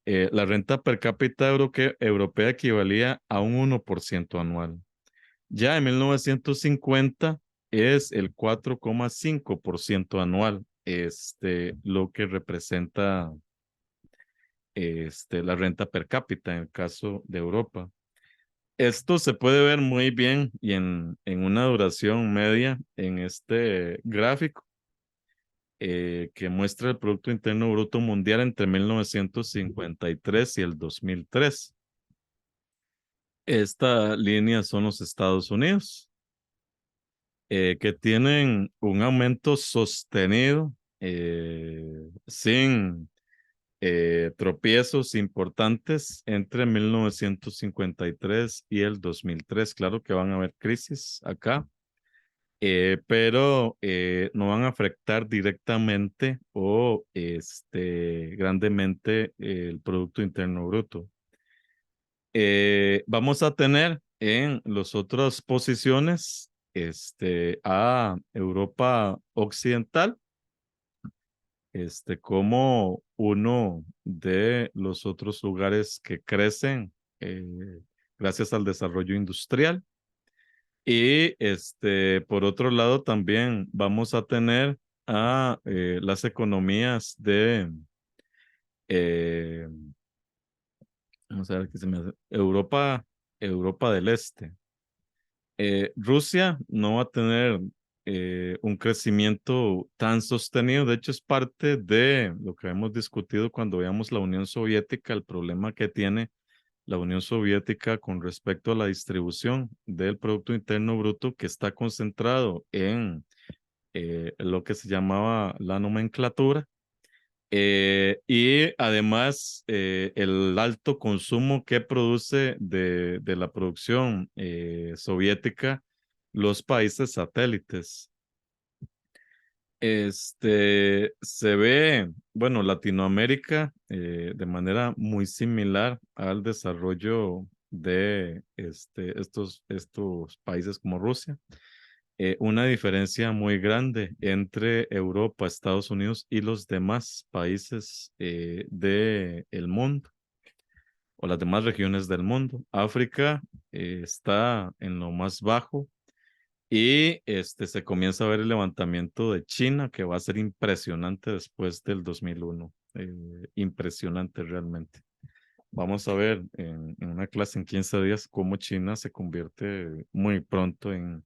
La renta per cápita europea equivalía a un 1% anual. Ya en 1950 es el 4,5% anual, lo que representa la renta per cápita en el caso de Europa. Esto se puede ver muy bien y en una duración media en este gráfico que muestra el Producto Interno Bruto Mundial entre 1953 y el 2003. Esta línea son los Estados Unidos, que tienen un aumento sostenido sin tropiezos importantes entre 1953 y el 2003. Claro que van a haber crisis acá, pero no van a afectar directamente o grandemente el Producto Interno Bruto. Vamos a tener en las otras posiciones a Europa Occidental como uno de los otros lugares que crecen eh, gracias al desarrollo industrial. Y por otro lado, también vamos a tener a las economías de, eh, vamos a ver qué se me hace, Europa del Este. Rusia no va a tener un crecimiento tan sostenido. De hecho, es parte de lo que hemos discutido cuando veamos la Unión Soviética, el problema que tiene la Unión Soviética con respecto a la distribución del Producto Interno Bruto, que está concentrado en lo que se llamaba la nomenclatura. Y además el alto consumo que produce de la producción soviética los países satélites. Se ve, bueno, Latinoamérica de manera muy similar al desarrollo de estos países como Rusia. Una diferencia muy grande entre Europa, Estados Unidos y los demás países del mundo o las demás regiones del mundo. África está en lo más bajo y se comienza a ver el levantamiento de China, que va a ser impresionante después del 2001. Impresionante realmente. Vamos a ver en una clase en 15 días cómo China se convierte muy pronto en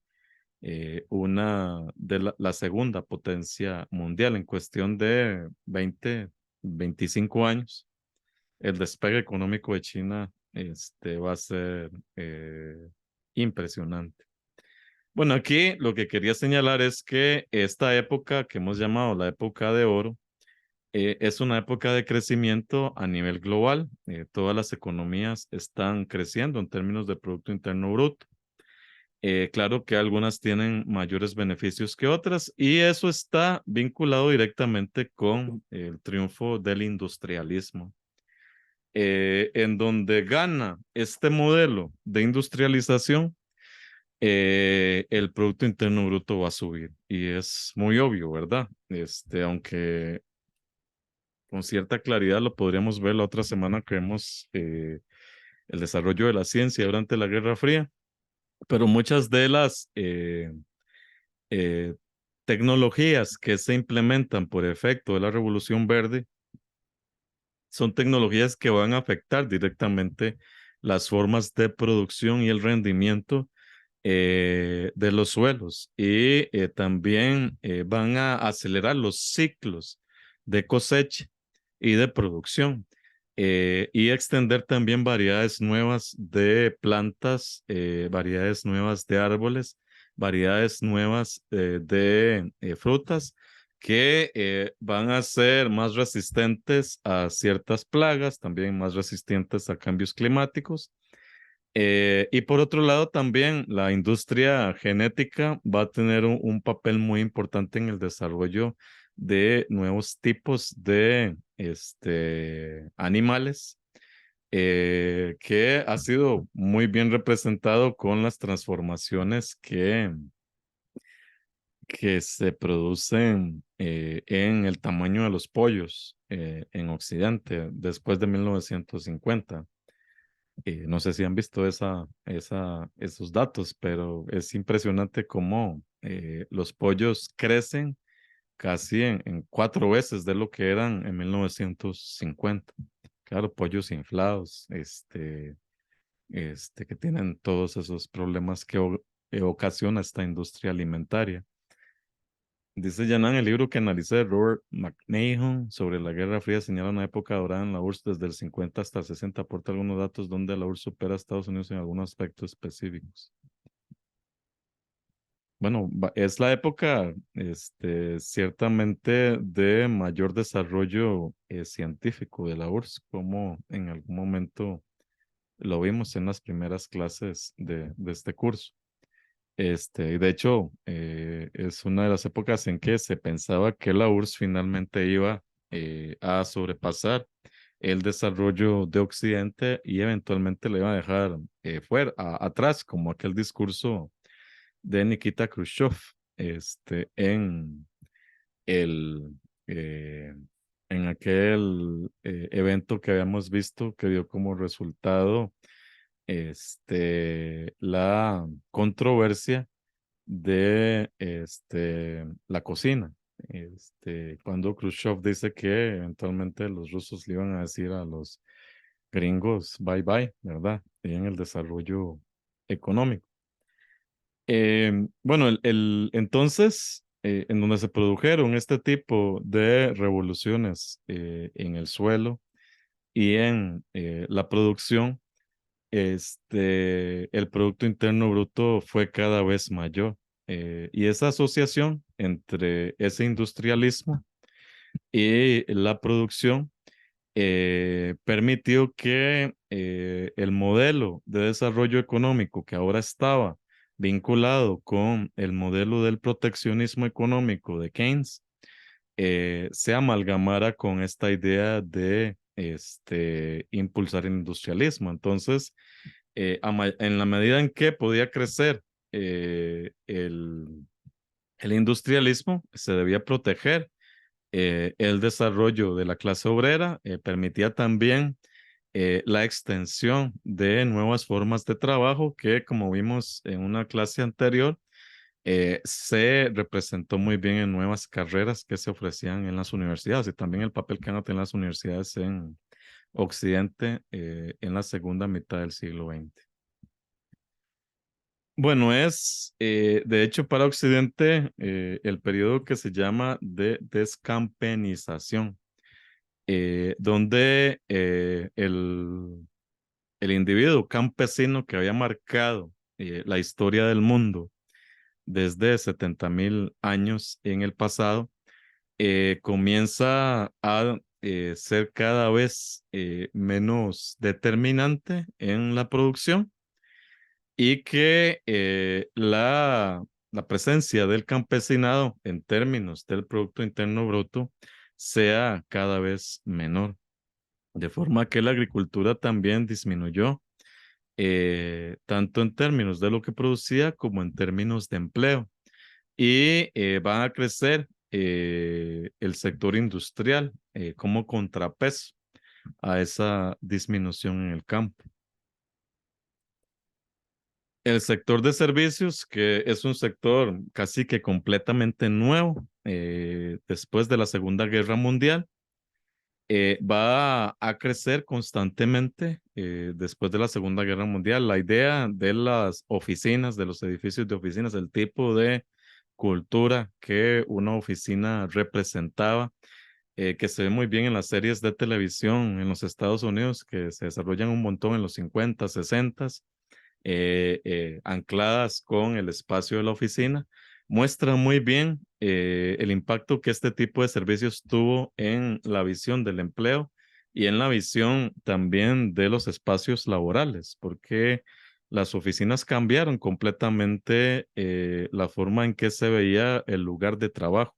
una de la segunda potencia mundial en cuestión de 25 años. El despegue económico de China va a ser impresionante. Bueno, aquí lo que quería señalar es que esta época que hemos llamado la época de oro es una época de crecimiento a nivel global. Todas las economías están creciendo en términos de Producto Interno Bruto. Claro que algunas tienen mayores beneficios que otras y eso está vinculado directamente con el triunfo del industrialismo, en donde gana este modelo de industrialización, el Producto Interno Bruto va a subir y es muy obvio, ¿verdad? Aunque con cierta claridad lo podríamos ver la otra semana que vemos el desarrollo de la ciencia durante la Guerra Fría, pero muchas de las eh, tecnologías que se implementan por efecto de la Revolución Verde son tecnologías que van a afectar directamente las formas de producción y el rendimiento de los suelos y también van a acelerar los ciclos de cosecha y de producción y extender también variedades nuevas de plantas, variedades nuevas de árboles, variedades nuevas de frutas que van a ser más resistentes a ciertas plagas, también más resistentes a cambios climáticos. Y por otro lado, también la industria genética va a tener un papel muy importante en el desarrollo de nuevos tipos de animales, que ha sido muy bien representado con las transformaciones que se producen en el tamaño de los pollos en Occidente después de 1950. No sé si han visto esos datos, pero es impresionante cómo los pollos crecen casi en 4 veces de lo que eran en 1950. Claro, pollos inflados, que tienen todos esos problemas que ocasiona esta industria alimentaria. Dice Yanan, el libro que analicé de Robert McMahon sobre la Guerra Fría señala una época dorada en la URSS desde el 50 hasta el 60. Aporta algunos datos donde la URSS supera a Estados Unidos en algunos aspectos específicos. Bueno, es la época, ciertamente de mayor desarrollo científico de la URSS, como en algún momento lo vimos en las primeras clases de este curso. Y de hecho, es una de las épocas en que se pensaba que la URSS finalmente iba a sobrepasar el desarrollo de Occidente y eventualmente le iba a dejar atrás, como aquel discurso de Nikita Khrushchev, en el, eh, en aquel evento que habíamos visto que dio como resultado la controversia de la cocina. Cuando Khrushchev dice que eventualmente los rusos le iban a decir a los gringos bye bye, ¿verdad? En el desarrollo económico. Bueno, entonces, en donde se produjeron este tipo de revoluciones en el suelo y en la producción, el Producto Interno Bruto fue cada vez mayor. Y esa asociación entre ese industrialismo y la producción permitió que el modelo de desarrollo económico que ahora estaba vinculado con el modelo del proteccionismo económico de Keynes se amalgamara con esta idea de impulsar el industrialismo. Entonces, en la medida en que podía crecer eh, el, el industrialismo, se debía proteger el desarrollo de la clase obrera, permitía también la extensión de nuevas formas de trabajo que, como vimos en una clase anterior, se representó muy bien en nuevas carreras que se ofrecían en las universidades y también el papel que van a tener las universidades en Occidente en la segunda mitad del siglo XX. Bueno, de hecho para Occidente el periodo que se llama de descampenización, donde el individuo campesino que había marcado la historia del mundo desde 70.000 años en el pasado, comienza a ser cada vez menos determinante en la producción y que la presencia del campesinado en términos del Producto Interno Bruto sea cada vez menor, de forma que la agricultura también disminuyó, tanto en términos de lo que producía como en términos de empleo. Y va a crecer el sector industrial como contrapeso a esa disminución en el campo. El sector de servicios, que es un sector casi que completamente nuevo después de la Segunda Guerra Mundial, va a crecer constantemente después de la Segunda Guerra Mundial. La idea de las oficinas, de los edificios de oficinas, el tipo de cultura que una oficina representaba, que se ve muy bien en las series de televisión en los Estados Unidos, que se desarrollan un montón en los 50, 60, ancladas con el espacio de la oficina, muestra muy bien el impacto que este tipo de servicios tuvo en la visión del empleo y en la visión también de los espacios laborales, porque las oficinas cambiaron completamente la forma en que se veía el lugar de trabajo.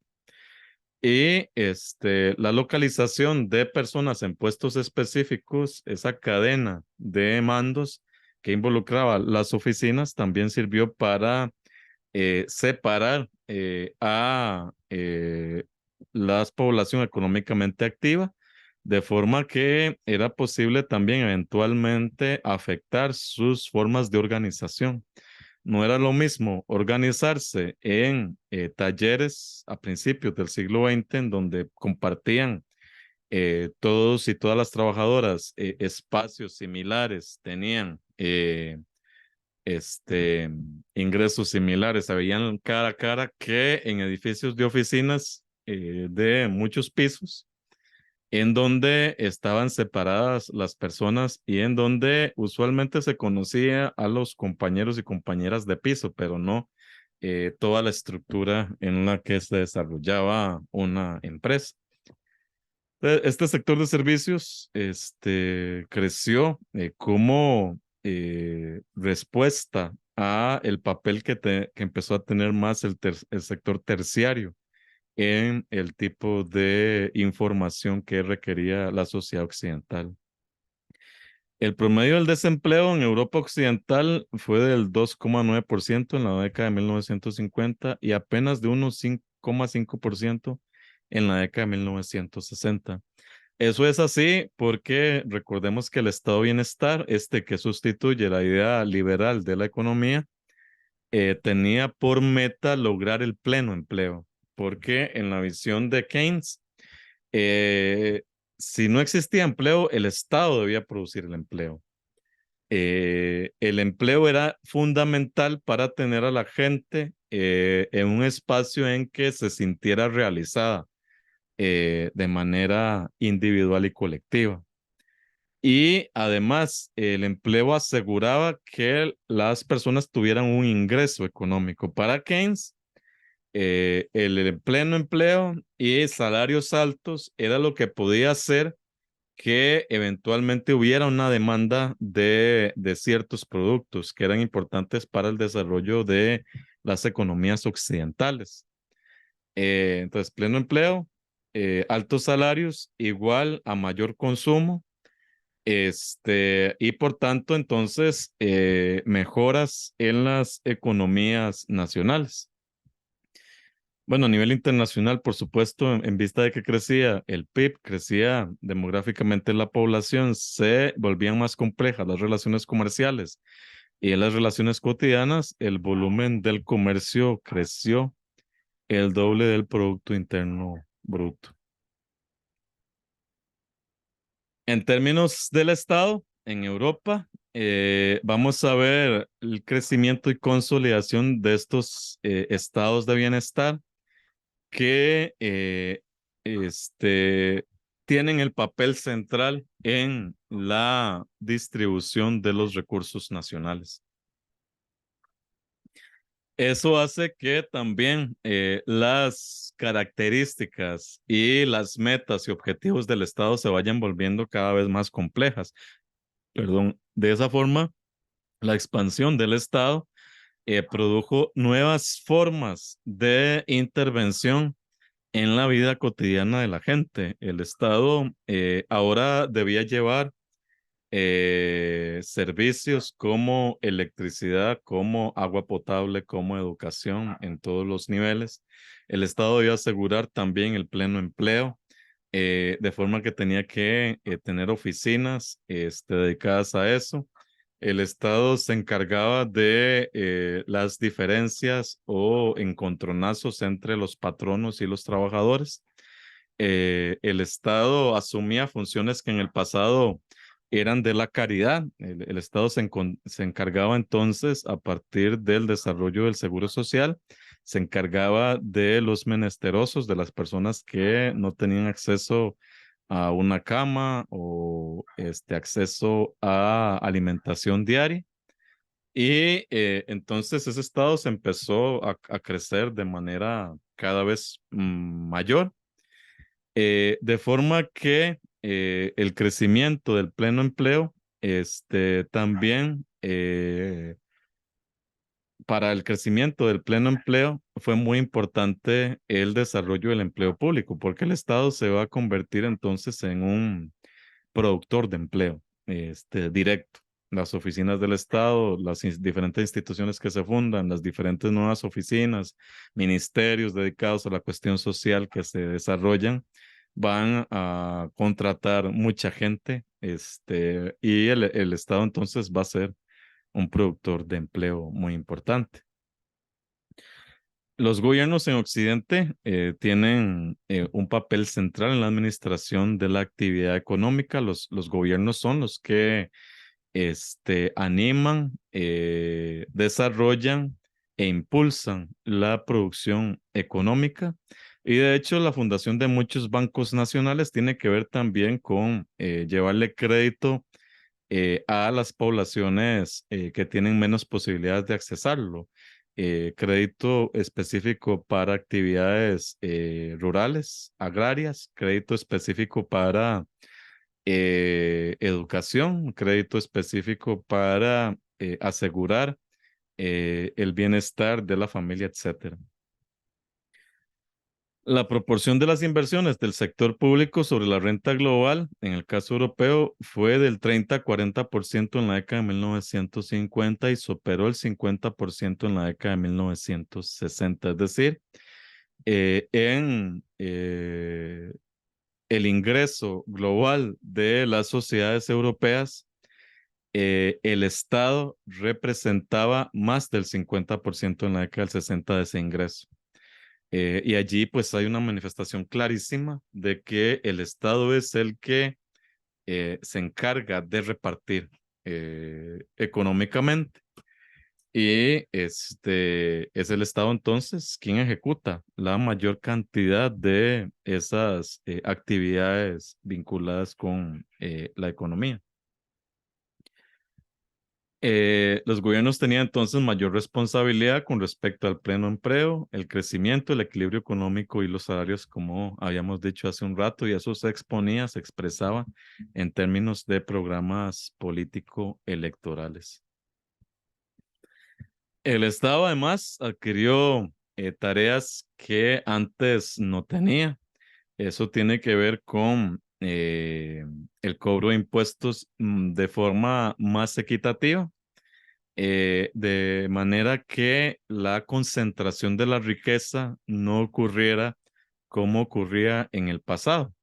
Y la localización de personas en puestos específicos, esa cadena de mandos que involucraba las oficinas, también sirvió para separar a la población económicamente activa, de forma que era posible también eventualmente afectar sus formas de organización. No era lo mismo organizarse en talleres a principios del siglo XX, en donde compartían todos y todas las trabajadoras espacios similares, tenían ingresos similares, se veían cara a cara, que en edificios de oficinas de muchos pisos, en donde estaban separadas las personas y en donde usualmente se conocía a los compañeros y compañeras de piso, pero no toda la estructura en la que se desarrollaba una empresa. Este sector de servicios creció como respuesta a el papel que empezó a tener más el sector terciario en el tipo de información que requería la sociedad occidental. El promedio del desempleo en Europa Occidental fue del 2,9% en la década de 1950 y apenas de unos 5,5% en la década de 1960. Eso es así porque recordemos que el estado de bienestar, que sustituye la idea liberal de la economía, tenía por meta lograr el pleno empleo, porque en la visión de Keynes, eh, si no existía empleo, el Estado debía producir el empleo. El empleo era fundamental para tener a la gente en un espacio en que se sintiera realizada de manera individual y colectiva. Y además, el empleo aseguraba que las personas tuvieran un ingreso económico. Para Keynes, el pleno empleo y salarios altos era lo que podía hacer que eventualmente hubiera una demanda de ciertos productos que eran importantes para el desarrollo de las economías occidentales. Entonces, pleno empleo, altos salarios, igual a mayor consumo, y por tanto, entonces, mejoras en las economías nacionales. Bueno, a nivel internacional, por supuesto, en vista de que crecía el PIB, crecía demográficamente la población, se volvían más complejas las relaciones comerciales y en las relaciones cotidianas, el volumen del comercio creció el doble del Producto Interno Bruto. En términos del Estado, en Europa, vamos a ver el crecimiento y consolidación de estos estados de bienestar que tienen el papel central en la distribución de los recursos nacionales. Eso hace que también las características y las metas y objetivos del Estado se vayan volviendo cada vez más complejas. Perdón, de esa forma, la expansión del Estado produjo nuevas formas de intervención en la vida cotidiana de la gente. El Estado ahora debía llevar servicios como electricidad, como agua potable, como educación en todos los niveles. El Estado debía asegurar también el pleno empleo, de forma que tenía que tener oficinas dedicadas a eso. El Estado se encargaba de las diferencias o encontronazos entre los patronos y los trabajadores. El Estado asumía funciones que en el pasado eran de la caridad. El Estado se encargaba entonces, a partir del desarrollo del seguro social, se encargaba de los menesterosos, de las personas que no tenían acceso a una cama o acceso a alimentación diaria. Y entonces ese estado se empezó a crecer de manera cada vez mayor, de forma que el crecimiento del pleno empleo, también para el crecimiento del pleno empleo fue muy importante el desarrollo del empleo público, porque el Estado se va a convertir entonces en un productor de empleo, directo. las oficinas del Estado, las diferentes instituciones que se fundan, las diferentes nuevas oficinas, ministerios dedicados a la cuestión social que se desarrollan, van a contratar mucha gente, y el Estado entonces va a ser un productor de empleo muy importante. Los gobiernos en Occidente tienen un papel central en la administración de la actividad económica. Los gobiernos son los que animan, desarrollan e impulsan la producción económica. Y de hecho, la fundación de muchos bancos nacionales tiene que ver también con llevarle crédito a las poblaciones que tienen menos posibilidades de accesarlo. Crédito específico para actividades rurales, agrarias, crédito específico para educación, crédito específico para asegurar el bienestar de la familia, etcétera. La proporción de las inversiones del sector público sobre la renta global, en el caso europeo, fue del 30 a 40% en la década de 1950 y superó el 50% en la década de 1960. Es decir, en el ingreso global de las sociedades europeas, el Estado representaba más del 50% en la década del 60 de ese ingreso. Y allí pues hay una manifestación clarísima de que el Estado es el que se encarga de repartir económicamente. Y es el Estado entonces quien ejecuta la mayor cantidad de esas actividades vinculadas con la economía. Los gobiernos tenían entonces mayor responsabilidad con respecto al pleno empleo, el crecimiento, el equilibrio económico y los salarios, como habíamos dicho hace un rato, y eso se exponía, se expresaba en términos de programas político-electorales. El Estado además adquirió tareas que antes no tenía. Eso tiene que ver con el cobro de impuestos de forma más equitativa, de manera que la concentración de la riqueza no ocurriera como ocurría en el pasado,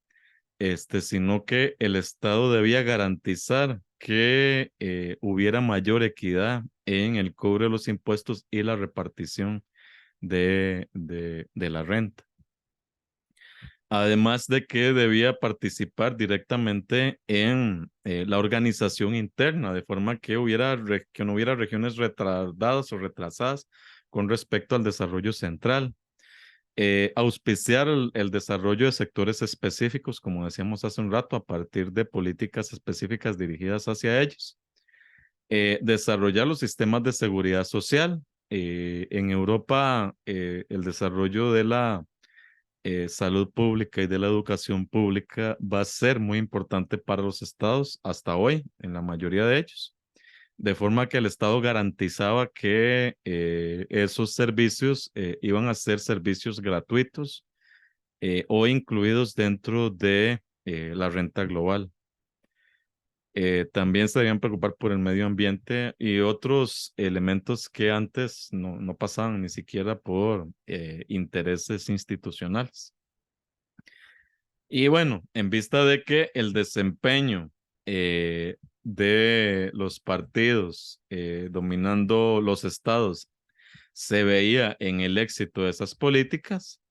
sino que el Estado debía garantizar que hubiera mayor equidad en el cobro de los impuestos y la repartición de la renta. Además de que debía participar directamente en la organización interna, de forma que que no hubiera regiones retardadas o retrasadas con respecto al desarrollo central. Auspiciar el desarrollo de sectores específicos, como decíamos hace un rato, a partir de políticas específicas dirigidas hacia ellos. Desarrollar los sistemas de seguridad social. En Europa, el desarrollo de la salud pública y de la educación pública va a ser muy importante para los estados hasta hoy, en la mayoría de ellos, de forma que el estado garantizaba que esos servicios iban a ser servicios gratuitos o incluidos dentro de la renta global. También se debían preocupar por el medio ambiente y otros elementos que antes no pasaban ni siquiera por intereses institucionales. Y bueno, en vista de que el desempeño de los partidos dominando los estados se veía en el éxito de esas políticas,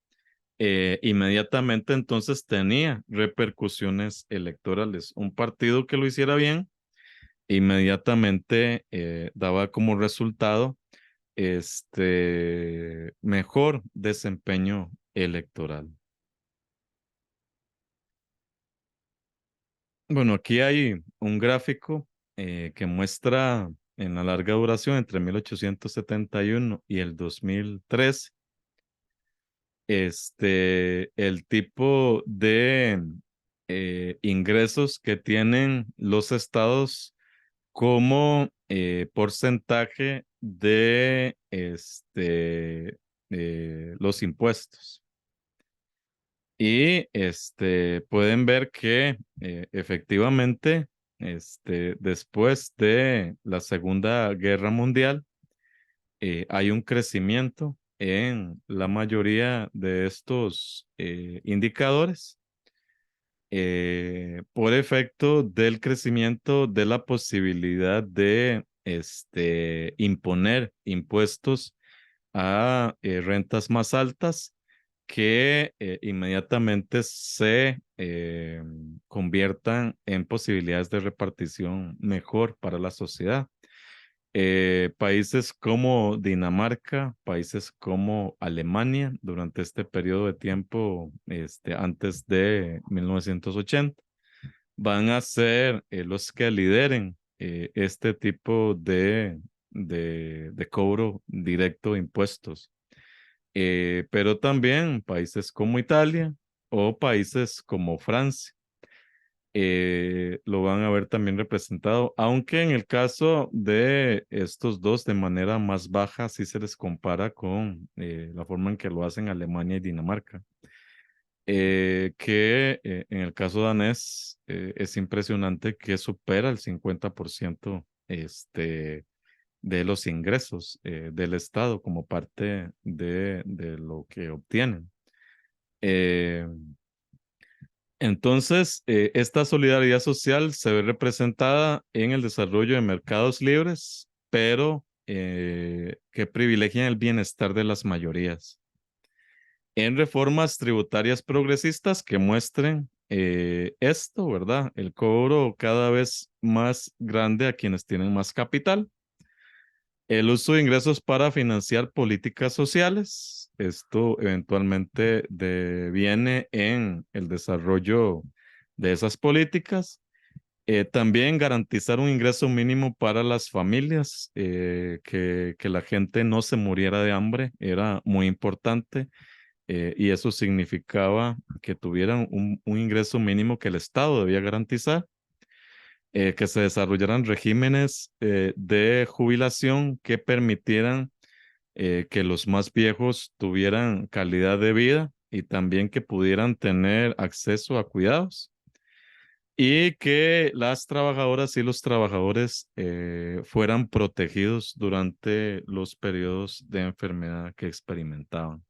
inmediatamente entonces tenía repercusiones electorales. Un partido que lo hiciera bien, inmediatamente daba como resultado mejor desempeño electoral. Bueno, aquí hay un gráfico que muestra en la larga duración entre 1871 y el 2003, el tipo de ingresos que tienen los estados como porcentaje de los impuestos. Y pueden ver que efectivamente después de la Segunda Guerra Mundial, hay un crecimiento en la mayoría de estos indicadores por efecto del crecimiento de la posibilidad de imponer impuestos a rentas más altas que inmediatamente se conviertan en posibilidades de repartición mejor para la sociedad. Países como Dinamarca, países como Alemania, durante este periodo de tiempo, antes de 1980, van a ser los que lideren este tipo de cobro directo de impuestos. Pero también países como Italia o países como Francia lo van a ver también representado, aunque en el caso de estos dos de manera más baja, sí se les compara con la forma en que lo hacen Alemania y Dinamarca. Que en el caso danés es impresionante que supera el 50% de los ingresos del Estado como parte de lo que obtienen. Eh, entonces, esta solidaridad social se ve representada en el desarrollo de mercados libres, pero que privilegian el bienestar de las mayorías. En reformas tributarias progresistas que muestren esto, ¿verdad? El cobro cada vez más grande a quienes tienen más capital. El uso de ingresos para financiar políticas sociales. Esto eventualmente deviene en el desarrollo de esas políticas. También garantizar un ingreso mínimo para las familias, que la gente no se muriera de hambre, era muy importante. Y eso significaba que tuvieran un ingreso mínimo que el Estado debía garantizar, que se desarrollaran regímenes de jubilación que permitieran que los más viejos tuvieran calidad de vida y también que pudieran tener acceso a cuidados y que las trabajadoras y los trabajadores fueran protegidos durante los periodos de enfermedad que experimentaban.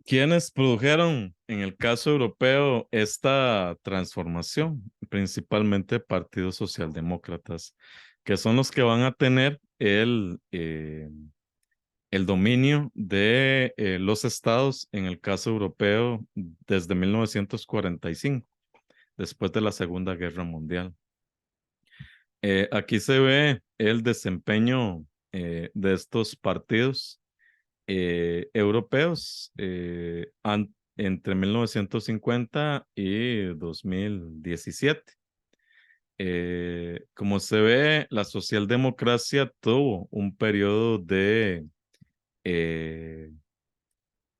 ¿Quiénes produjeron, en el caso europeo, esta transformación? Principalmente partidos socialdemócratas, que son los que van a tener el dominio de los estados, en el caso europeo, desde 1945, después de la Segunda Guerra Mundial. Aquí se ve el desempeño de estos partidos europeos entre 1950 y 2017. Como se ve, la socialdemocracia tuvo eh,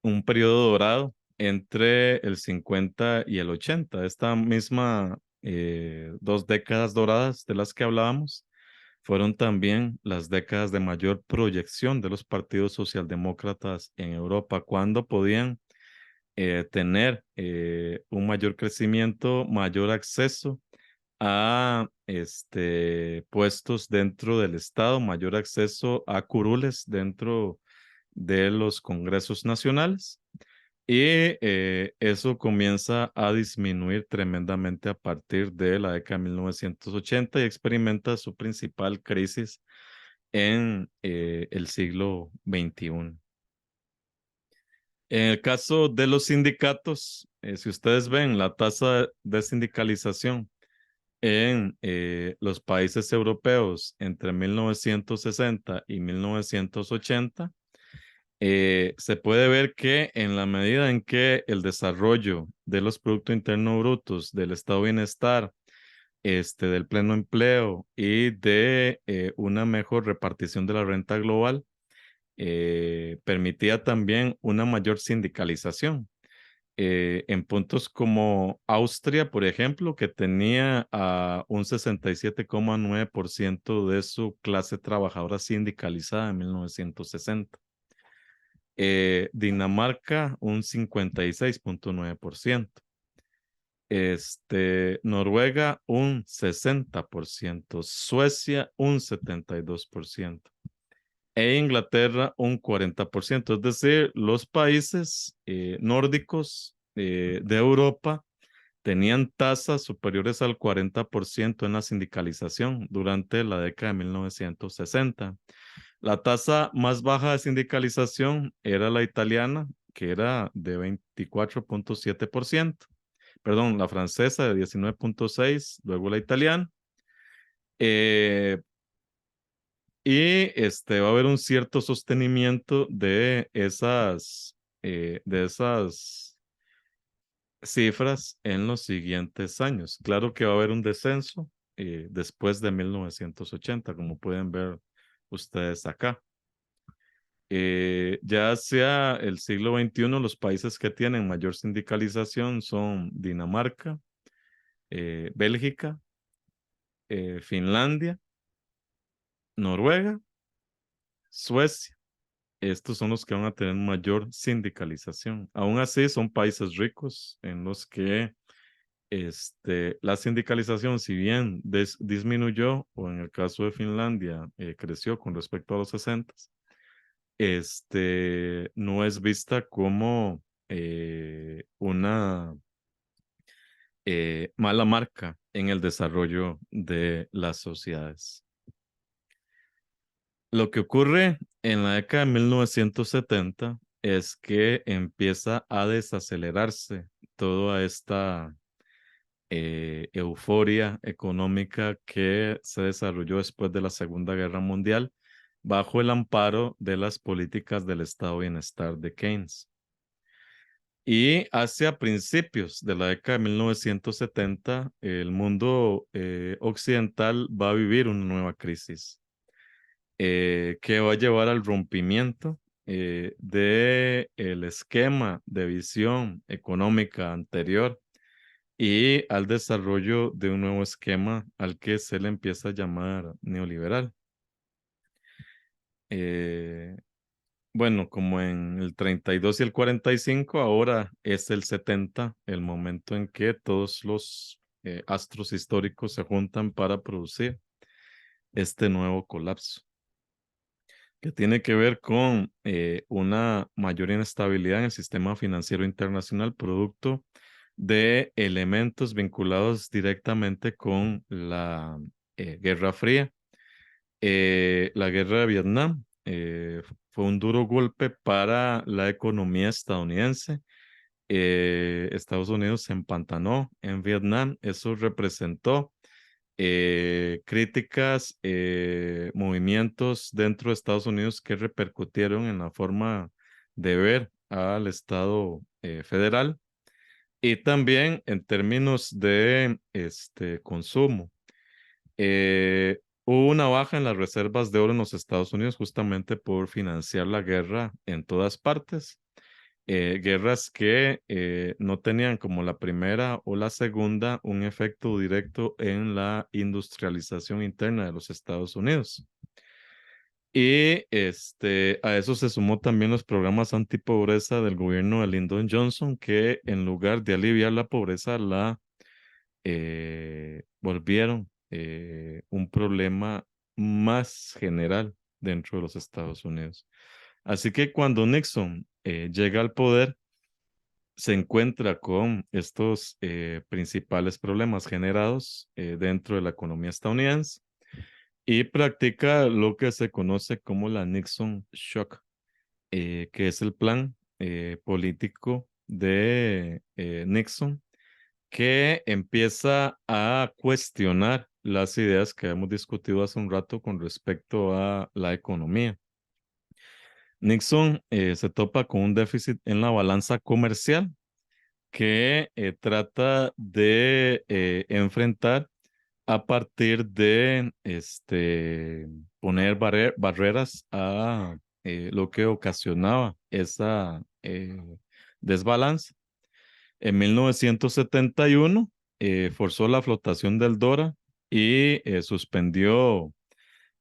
un periodo dorado entre el 50 y el 80. Esta misma 2 décadas doradas de las que hablábamos fueron también las décadas de mayor proyección de los partidos socialdemócratas en Europa, cuando podían tener un mayor crecimiento, mayor acceso a puestos dentro del Estado, mayor acceso a curules dentro de los congresos nacionales. Y eso comienza a disminuir tremendamente a partir de la década de 1980 y experimenta su principal crisis en el siglo XXI. En el caso de los sindicatos, si ustedes ven la tasa de sindicalización en los países europeos entre 1960 y 1980, se puede ver que en la medida en que el desarrollo de los Productos Internos Brutos, del estado de bienestar, del pleno empleo y de una mejor repartición de la renta global, permitía también una mayor sindicalización. En puntos como Austria, por ejemplo, que tenía a un 67,9% de su clase trabajadora sindicalizada en 1960. Dinamarca, un 56,9%. Noruega un 60%, Suecia un 72% e Inglaterra un 40%. Es decir, los países nórdicos de Europa tenían tasas superiores al 40% en la sindicalización durante la década de 1960. La tasa más baja de sindicalización era la italiana, que era de 24,7%. Perdón, la francesa de 19,6%, luego la italiana. Eh, va a haber un cierto sostenimiento de esas cifras en los siguientes años. Claro que va a haber un descenso después de 1980, como pueden ver ustedes acá. Ya hacia el siglo XXI, los países que tienen mayor sindicalización son Dinamarca, Bélgica, Finlandia, Noruega, Suecia. Estos son los que van a tener mayor sindicalización. Aún así, son países ricos en los que la sindicalización, si bien disminuyó, o en el caso de Finlandia, creció con respecto a los 60, no es vista como una mala marca en el desarrollo de las sociedades. Lo que ocurre en la década de 1970 es que empieza a desacelerarse toda esta euforia económica que se desarrolló después de la Segunda Guerra Mundial bajo el amparo de las políticas del estado de bienestar de Keynes. Y hacia principios de la década de 1970, el mundo occidental va a vivir una nueva crisis que va a llevar al rompimiento de el esquema de visión económica anterior y al desarrollo de un nuevo esquema al que se le empieza a llamar neoliberal. Bueno, como en el 32 y el 45, ahora es el 70, el momento en que todos los astros históricos se juntan para producir este nuevo colapso, que tiene que ver con una mayor inestabilidad en el sistema financiero internacional, producto de elementos vinculados directamente con la Guerra Fría. La guerra de Vietnam fue un duro golpe para la economía estadounidense. Estados Unidos se empantanó en Vietnam. Eso representó críticas, movimientos dentro de Estados Unidos que repercutieron en la forma de ver al Estado federal y también en términos de consumo. Hubo una baja en las reservas de oro en los Estados Unidos justamente por financiar la guerra en todas partes. Guerras que no tenían como la primera o la segunda un efecto directo en la industrialización interna de los Estados Unidos. Y a eso se sumó también los programas antipobreza del gobierno de Lyndon Johnson, que en lugar de aliviar la pobreza, la volvieron un problema más general dentro de los Estados Unidos. Así que cuando Nixon llega al poder, se encuentra con estos principales problemas generados dentro de la economía estadounidense y practica lo que se conoce como la Nixon Shock, que es el plan político de Nixon que empieza a cuestionar las ideas que hemos discutido hace un rato con respecto a la economía. Nixon se topa con un déficit en la balanza comercial que trata de enfrentar a partir de poner barreras a lo que ocasionaba esa desbalance. En 1971 forzó la flotación del dólar y suspendió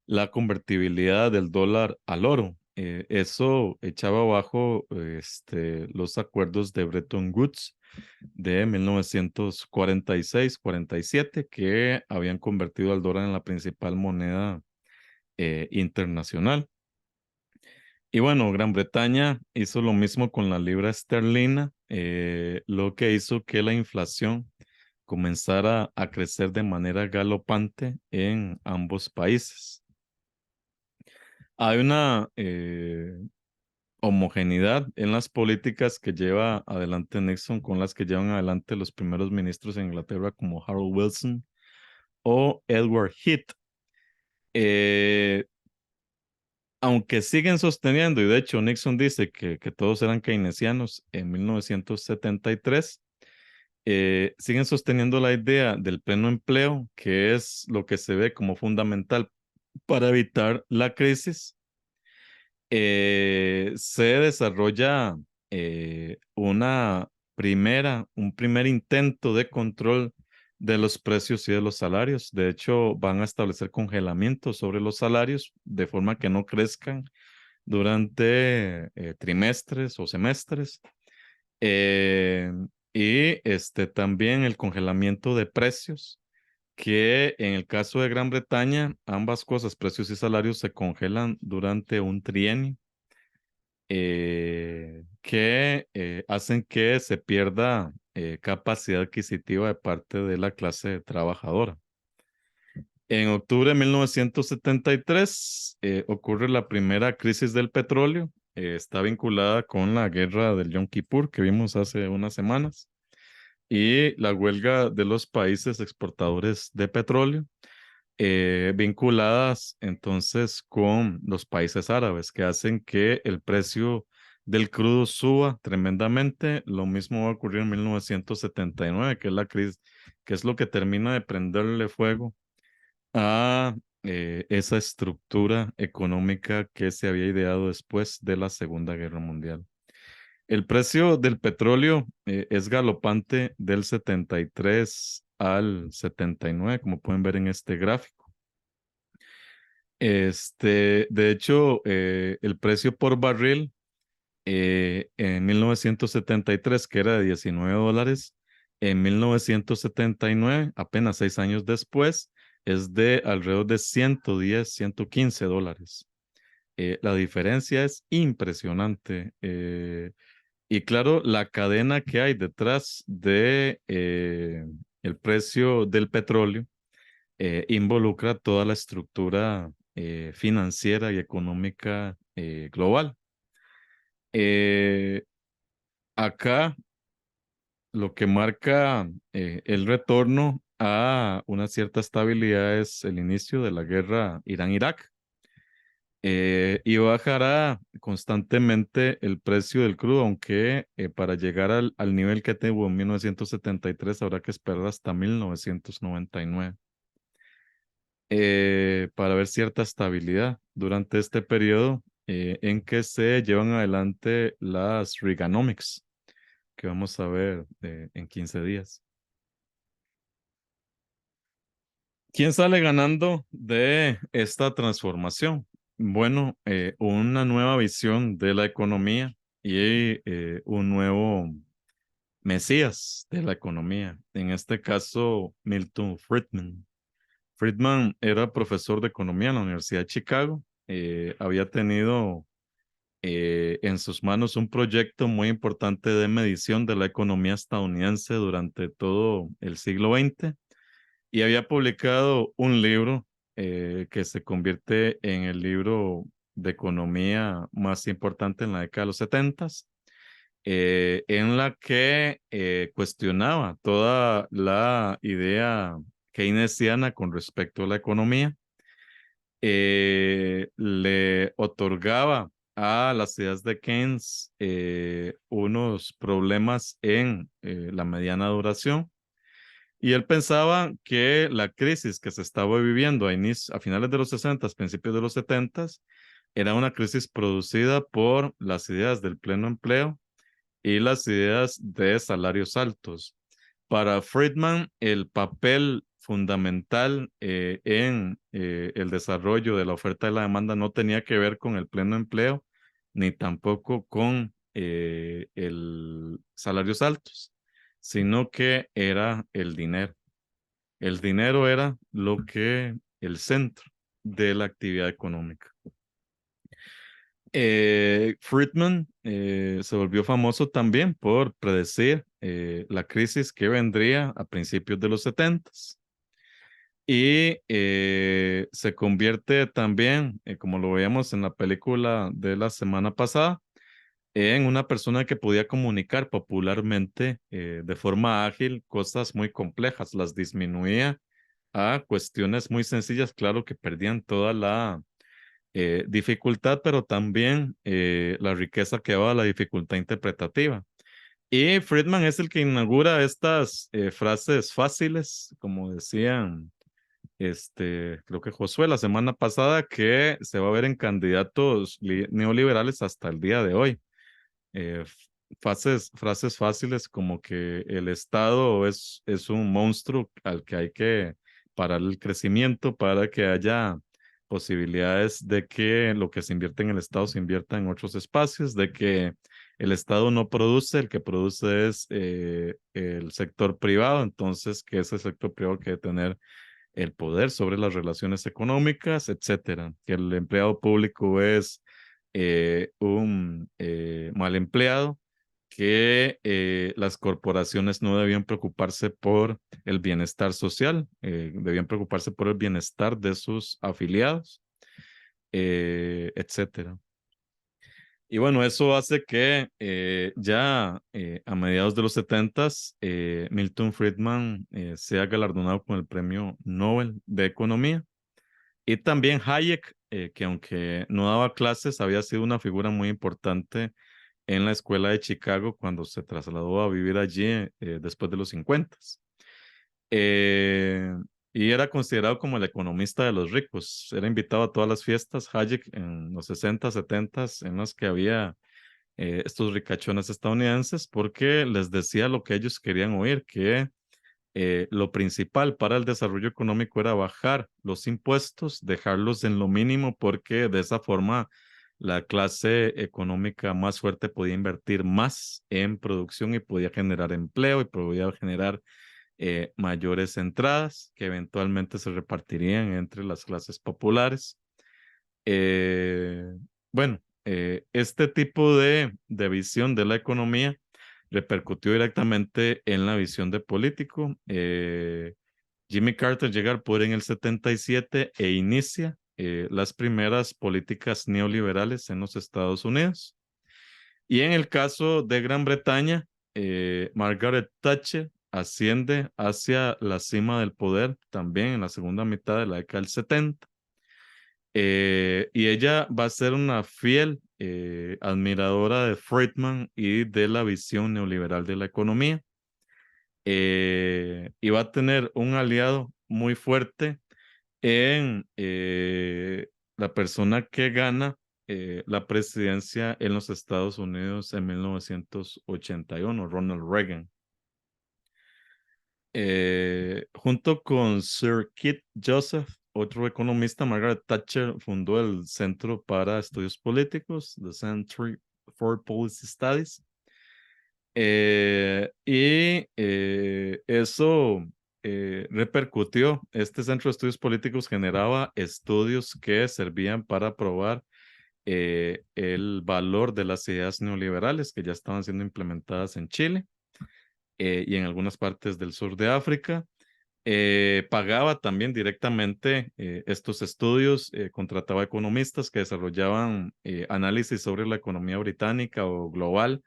la convertibilidad del dólar al oro. Eso echaba abajo los acuerdos de Bretton Woods de 1946-47 que habían convertido al dólar en la principal moneda internacional. Y bueno, Gran Bretaña hizo lo mismo con la libra esterlina, lo que hizo que la inflación comenzara a crecer de manera galopante en ambos países. Hay una homogeneidad en las políticas que lleva adelante Nixon con las que llevan adelante los primeros ministros en Inglaterra como Harold Wilson o Edward Heath. Eh, Aunque siguen sosteniendo, y de hecho Nixon dice que todos eran keynesianos en 1973, siguen sosteniendo la idea del pleno empleo, que es lo que se ve como fundamental para evitar la crisis. Se desarrolla un primer intento de control de los precios y de los salarios. De hecho, van a establecer congelamientos sobre los salarios de forma que no crezcan durante trimestres o semestres. Eh, y también el congelamiento de precios, que en el caso de Gran Bretaña, ambas cosas, precios y salarios, se congelan durante un trienio, que hacen que se pierda capacidad adquisitiva de parte de la clase trabajadora. En octubre de 1973 ocurre la primera crisis del petróleo. Está vinculada con la guerra del Yom Kippur que vimos hace unas semanas y la huelga de los países exportadores de petróleo, vinculadas entonces con los países árabes, que hacen que el precio del crudo suba tremendamente. Lo mismo va a ocurrir en 1979, que es la crisis, que es lo que termina de prenderle fuego a esa estructura económica que se había ideado después de la Segunda Guerra Mundial. El precio del petróleo es galopante del 73 al 79, como pueden ver en este gráfico. De hecho, el precio por barril en 1973, que era de $19, en 1979, apenas 6 años después, es de alrededor de 110, $115. La diferencia es impresionante. Y claro, la cadena que hay detrás de el precio del petróleo involucra toda la estructura financiera y económica global. Eh, Acá lo que marca el retorno a una cierta estabilidad es el inicio de la guerra Irán-Irak. Y bajará constantemente el precio del crudo, aunque para llegar al nivel que tuvo en 1973 habrá que esperar hasta 1999 para ver cierta estabilidad durante este periodo en que se llevan adelante las Reaganomics, que vamos a ver en 15 días. ¿Quién sale ganando de esta transformación? Bueno, una nueva visión de la economía y un nuevo mesías de la economía. En este caso, Milton Friedman. Friedman era profesor de economía en la Universidad de Chicago. Había tenido en sus manos un proyecto muy importante de medición de la economía estadounidense durante todo el siglo XX y había publicado un libro que se convierte en el libro de economía más importante en la década de los 70, en la que cuestionaba toda la idea keynesiana con respecto a la economía, le otorgaba a las ideas de Keynes unos problemas en la mediana duración y él pensaba que la crisis que se estaba viviendo a finales de los 60, principios de los 70, era una crisis producida por las ideas del pleno empleo y las ideas de salarios altos. Para Friedman, el papel fundamental en el desarrollo de la oferta y la demanda no tenía que ver con el pleno empleo, ni tampoco con salarios altos. sino que era el dinero. El dinero era el centro de la actividad económica. Friedman se volvió famoso también por predecir la crisis que vendría a principios de los 70 y se convierte también, como lo veíamos en la película de la semana pasada, en una persona que podía comunicar popularmente de forma ágil cosas muy complejas, las disminuía a cuestiones muy sencillas, claro que perdían toda la dificultad, pero también la riqueza que daba la dificultad interpretativa. Y Friedman es el que inaugura estas frases fáciles, como decían, creo que Josué la semana pasada, que se va a ver en candidatos neoliberales hasta el día de hoy. Eh, frases fáciles como que el Estado es un monstruo al que hay que parar el crecimiento para que haya posibilidades de que lo que se invierte en el Estado se invierta en otros espacios, de que el Estado no produce, el que produce es el sector privado, entonces que ese sector privado que debe tener el poder sobre las relaciones económicas, etcétera, que el empleado público es un mal empleado, que las corporaciones no debían preocuparse por el bienestar social, debían preocuparse por el bienestar de sus afiliados, etcétera. Y bueno, eso hace que ya a mediados de los 70 Milton Friedman sea galardonado con el Premio Nobel de Economía. Y también Hayek, que aunque no daba clases, había sido una figura muy importante en la escuela de Chicago cuando se trasladó a vivir allí después de los 50. Eh, y era considerado como el economista de los ricos. Era invitado a todas las fiestas Hayek en los 60, 70, en las que había estos ricachones estadounidenses, porque les decía lo que ellos querían oír, que lo principal para el desarrollo económico era bajar los impuestos, dejarlos en lo mínimo, porque de esa forma la clase económica más fuerte podía invertir más en producción y podía generar empleo y podía generar mayores entradas que eventualmente se repartirían entre las clases populares. Eh, bueno, este tipo de visión de la economía repercutió directamente en la visión de político. Jimmy Carter llega al poder en el 77 e inicia las primeras políticas neoliberales en los Estados Unidos. Y en el caso de Gran Bretaña, Margaret Thatcher asciende hacia la cima del poder también en la segunda mitad de la década del 70. Y ella va a ser una fiel admiradora de Friedman y de la visión neoliberal de la economía. Y va a tener un aliado muy fuerte en la persona que gana la presidencia en los Estados Unidos en 1981, Ronald Reagan. Junto con Sir Kit Joseph, otro economista, Margaret Thatcher fundó el Centro para Estudios Políticos, the Center for Policy Studies. Eso repercutió. Este Centro de Estudios Políticos generaba estudios que servían para probar el valor de las ideas neoliberales que ya estaban siendo implementadas en Chile y en algunas partes del sur de África. Pagaba también directamente estos estudios, contrataba economistas que desarrollaban análisis sobre la economía británica o global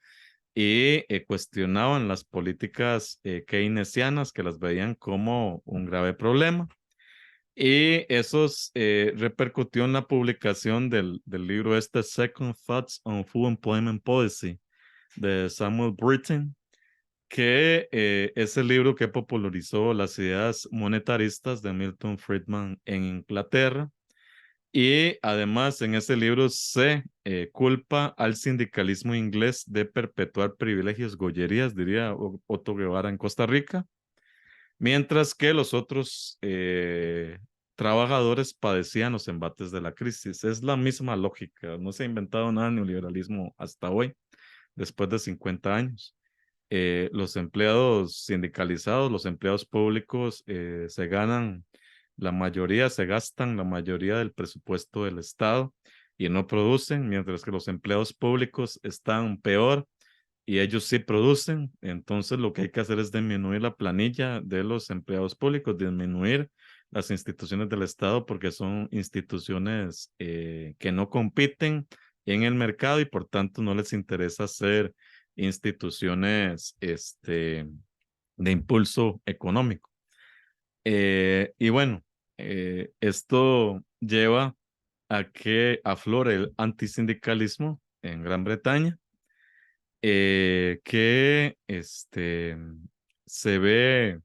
y cuestionaban las políticas keynesianas que las veían como un grave problema. Y eso repercutió en la publicación del libro Second Thoughts on Full Employment Policy de Samuel Britton, que es el libro que popularizó las ideas monetaristas de Milton Friedman en Inglaterra. Y además en ese libro se culpa al sindicalismo inglés de perpetuar privilegios, gollerías, diría Otto Guevara en Costa Rica, mientras que los otros trabajadores padecían los embates de la crisis. Es la misma lógica, no se ha inventado nada neoliberalismo hasta hoy, después de 50 años. Los empleados sindicalizados, los empleados públicos se ganan la mayoría, se gastan la mayoría del presupuesto del Estado y no producen, mientras que los empleados públicos están peor y ellos sí producen. Entonces lo que hay que hacer es disminuir la planilla de los empleados públicos, disminuir las instituciones del Estado porque son instituciones que no compiten en el mercado y por tanto no les interesa ser instituciones de impulso económico. Y bueno, esto lleva a que aflore el antisindicalismo en Gran Bretaña, que se ve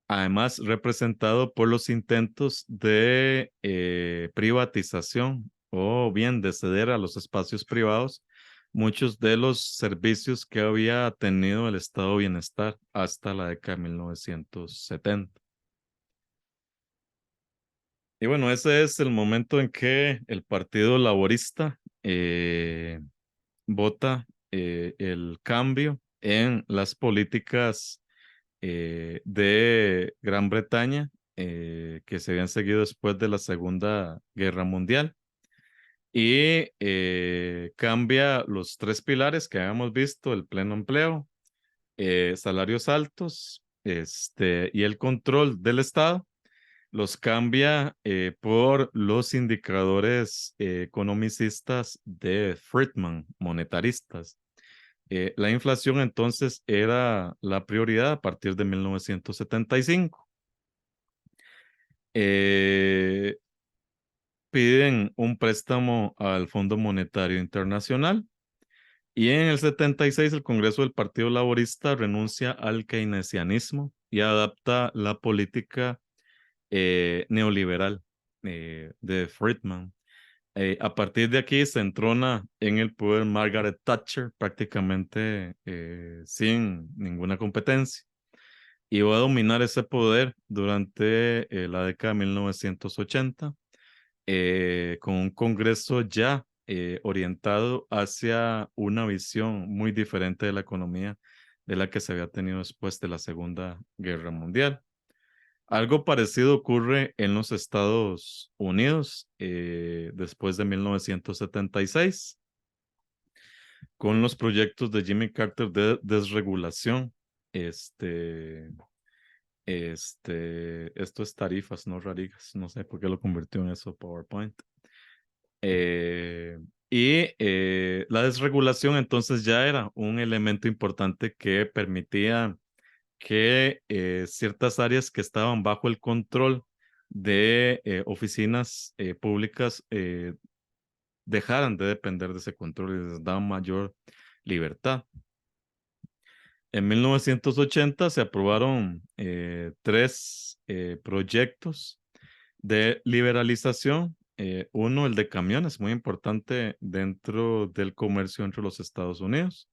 además representado por los intentos de privatización o bien de ceder a los espacios privados muchos de los servicios que había tenido el estado de bienestar hasta la década de 1970. Y bueno, ese es el momento en que el Partido Laborista vota el cambio en las políticas de Gran Bretaña que se habían seguido después de la Segunda Guerra Mundial y cambia los tres pilares que habíamos visto: el pleno empleo, salarios altos, y el control del Estado. Los cambia por los indicadores economicistas de Friedman, monetaristas. La inflación entonces era la prioridad a partir de 1975. Eh, Piden un préstamo al Fondo Monetario Internacional y en el 76 el Congreso del Partido Laborista renuncia al keynesianismo y adapta la política neoliberal de Friedman. A partir de aquí se entrona en el poder Margaret Thatcher prácticamente sin ninguna competencia y va a dominar ese poder durante la década de 1980 con un Congreso ya orientado hacia una visión muy diferente de la economía de la que se había tenido después de la Segunda Guerra Mundial. Algo parecido ocurre en los Estados Unidos después de 1976 con los proyectos de Jimmy Carter de desregulación. Este, esto es tarifas, no rarigas. No sé por qué lo convirtió en eso PowerPoint. Eh, la desregulación entonces ya era un elemento importante que permitía que ciertas áreas que estaban bajo el control de oficinas públicas dejaran de depender de ese control y les daban mayor libertad. En 1980 se aprobaron tres proyectos de liberalización. Uno, el de camiones, muy importante dentro del comercio entre los Estados Unidos.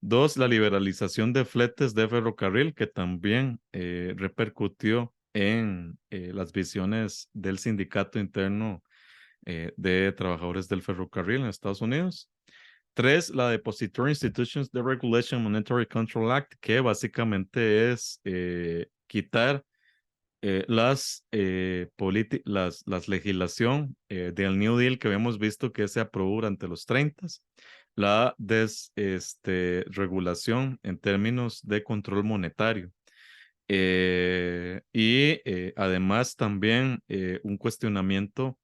Dos, la liberalización de fletes de ferrocarril, que también repercutió en las visiones del sindicato interno de trabajadores del ferrocarril en Estados Unidos. Tres, la Depository Institutions Deregulation Monetary Control Act, que básicamente es quitar las legislación del New Deal que habíamos visto que se aprobó durante los 30, la regulación en términos de control monetario. Además también un cuestionamiento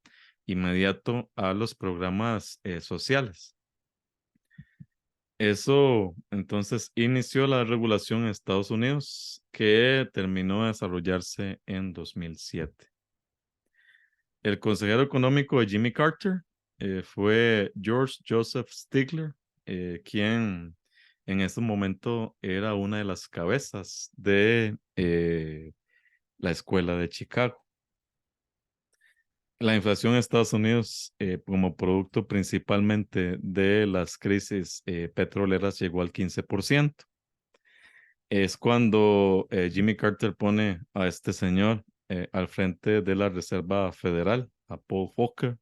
inmediato a los programas sociales. Eso entonces inició la regulación en Estados Unidos que terminó de desarrollarse en 2007. El consejero económico de Jimmy Carter fue George Joseph Stigler, quien en ese momento era una de las cabezas de la escuela de Chicago. La inflación en Estados Unidos, como producto principalmente de las crisis petroleras, llegó al 15%. Es cuando Jimmy Carter pone a este señor al frente de la Reserva Federal, a Paul Volcker,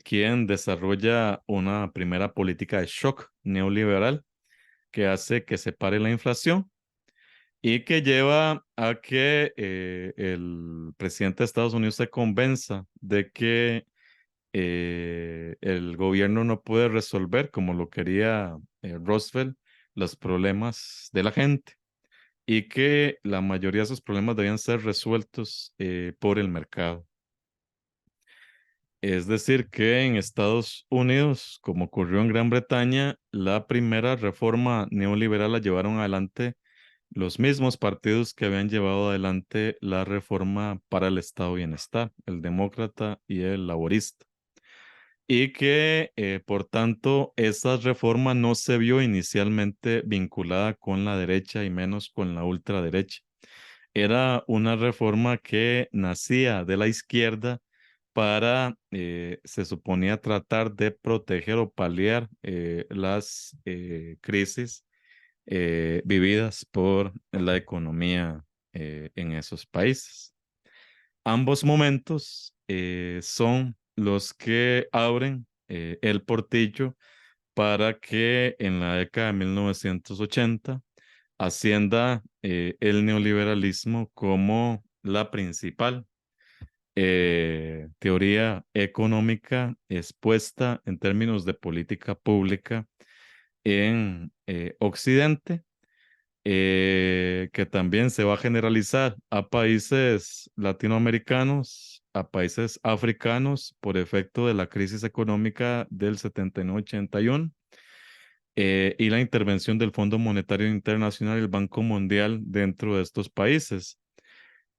quien desarrolla una primera política de shock neoliberal que hace que se pare la inflación y que lleva a que el presidente de Estados Unidos se convenza de que el gobierno no puede resolver, como lo quería Roosevelt, los problemas de la gente y que la mayoría de esos problemas debían ser resueltos por el mercado. Es decir, que en Estados Unidos, como ocurrió en Gran Bretaña, la primera reforma neoliberal la llevaron adelante los mismos partidos que habían llevado adelante la reforma para el Estado de Bienestar, el demócrata y el laborista. Y que, por tanto, esa reforma no se vio inicialmente vinculada con la derecha y menos con la ultraderecha. Era una reforma que nacía de la izquierda para, se suponía, tratar de proteger o paliar las crisis vividas por la economía en esos países. Ambos momentos son los que abren el portillo para que en la década de 1980 ascienda el neoliberalismo como la principal teoría económica expuesta en términos de política pública en Occidente, que también se va a generalizar a países latinoamericanos, a países africanos por efecto de la crisis económica del 79-81 y la intervención del Fondo Monetario Internacional y el Banco Mundial dentro de estos países,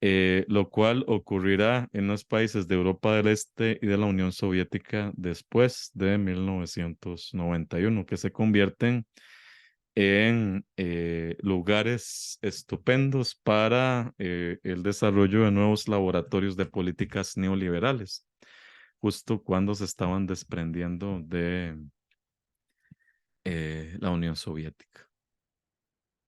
lo cual ocurrirá en los países de Europa del Este y de la Unión Soviética después de 1991, que se convierten en lugares estupendos para el desarrollo de nuevos laboratorios de políticas neoliberales, justo cuando se estaban desprendiendo de la Unión Soviética.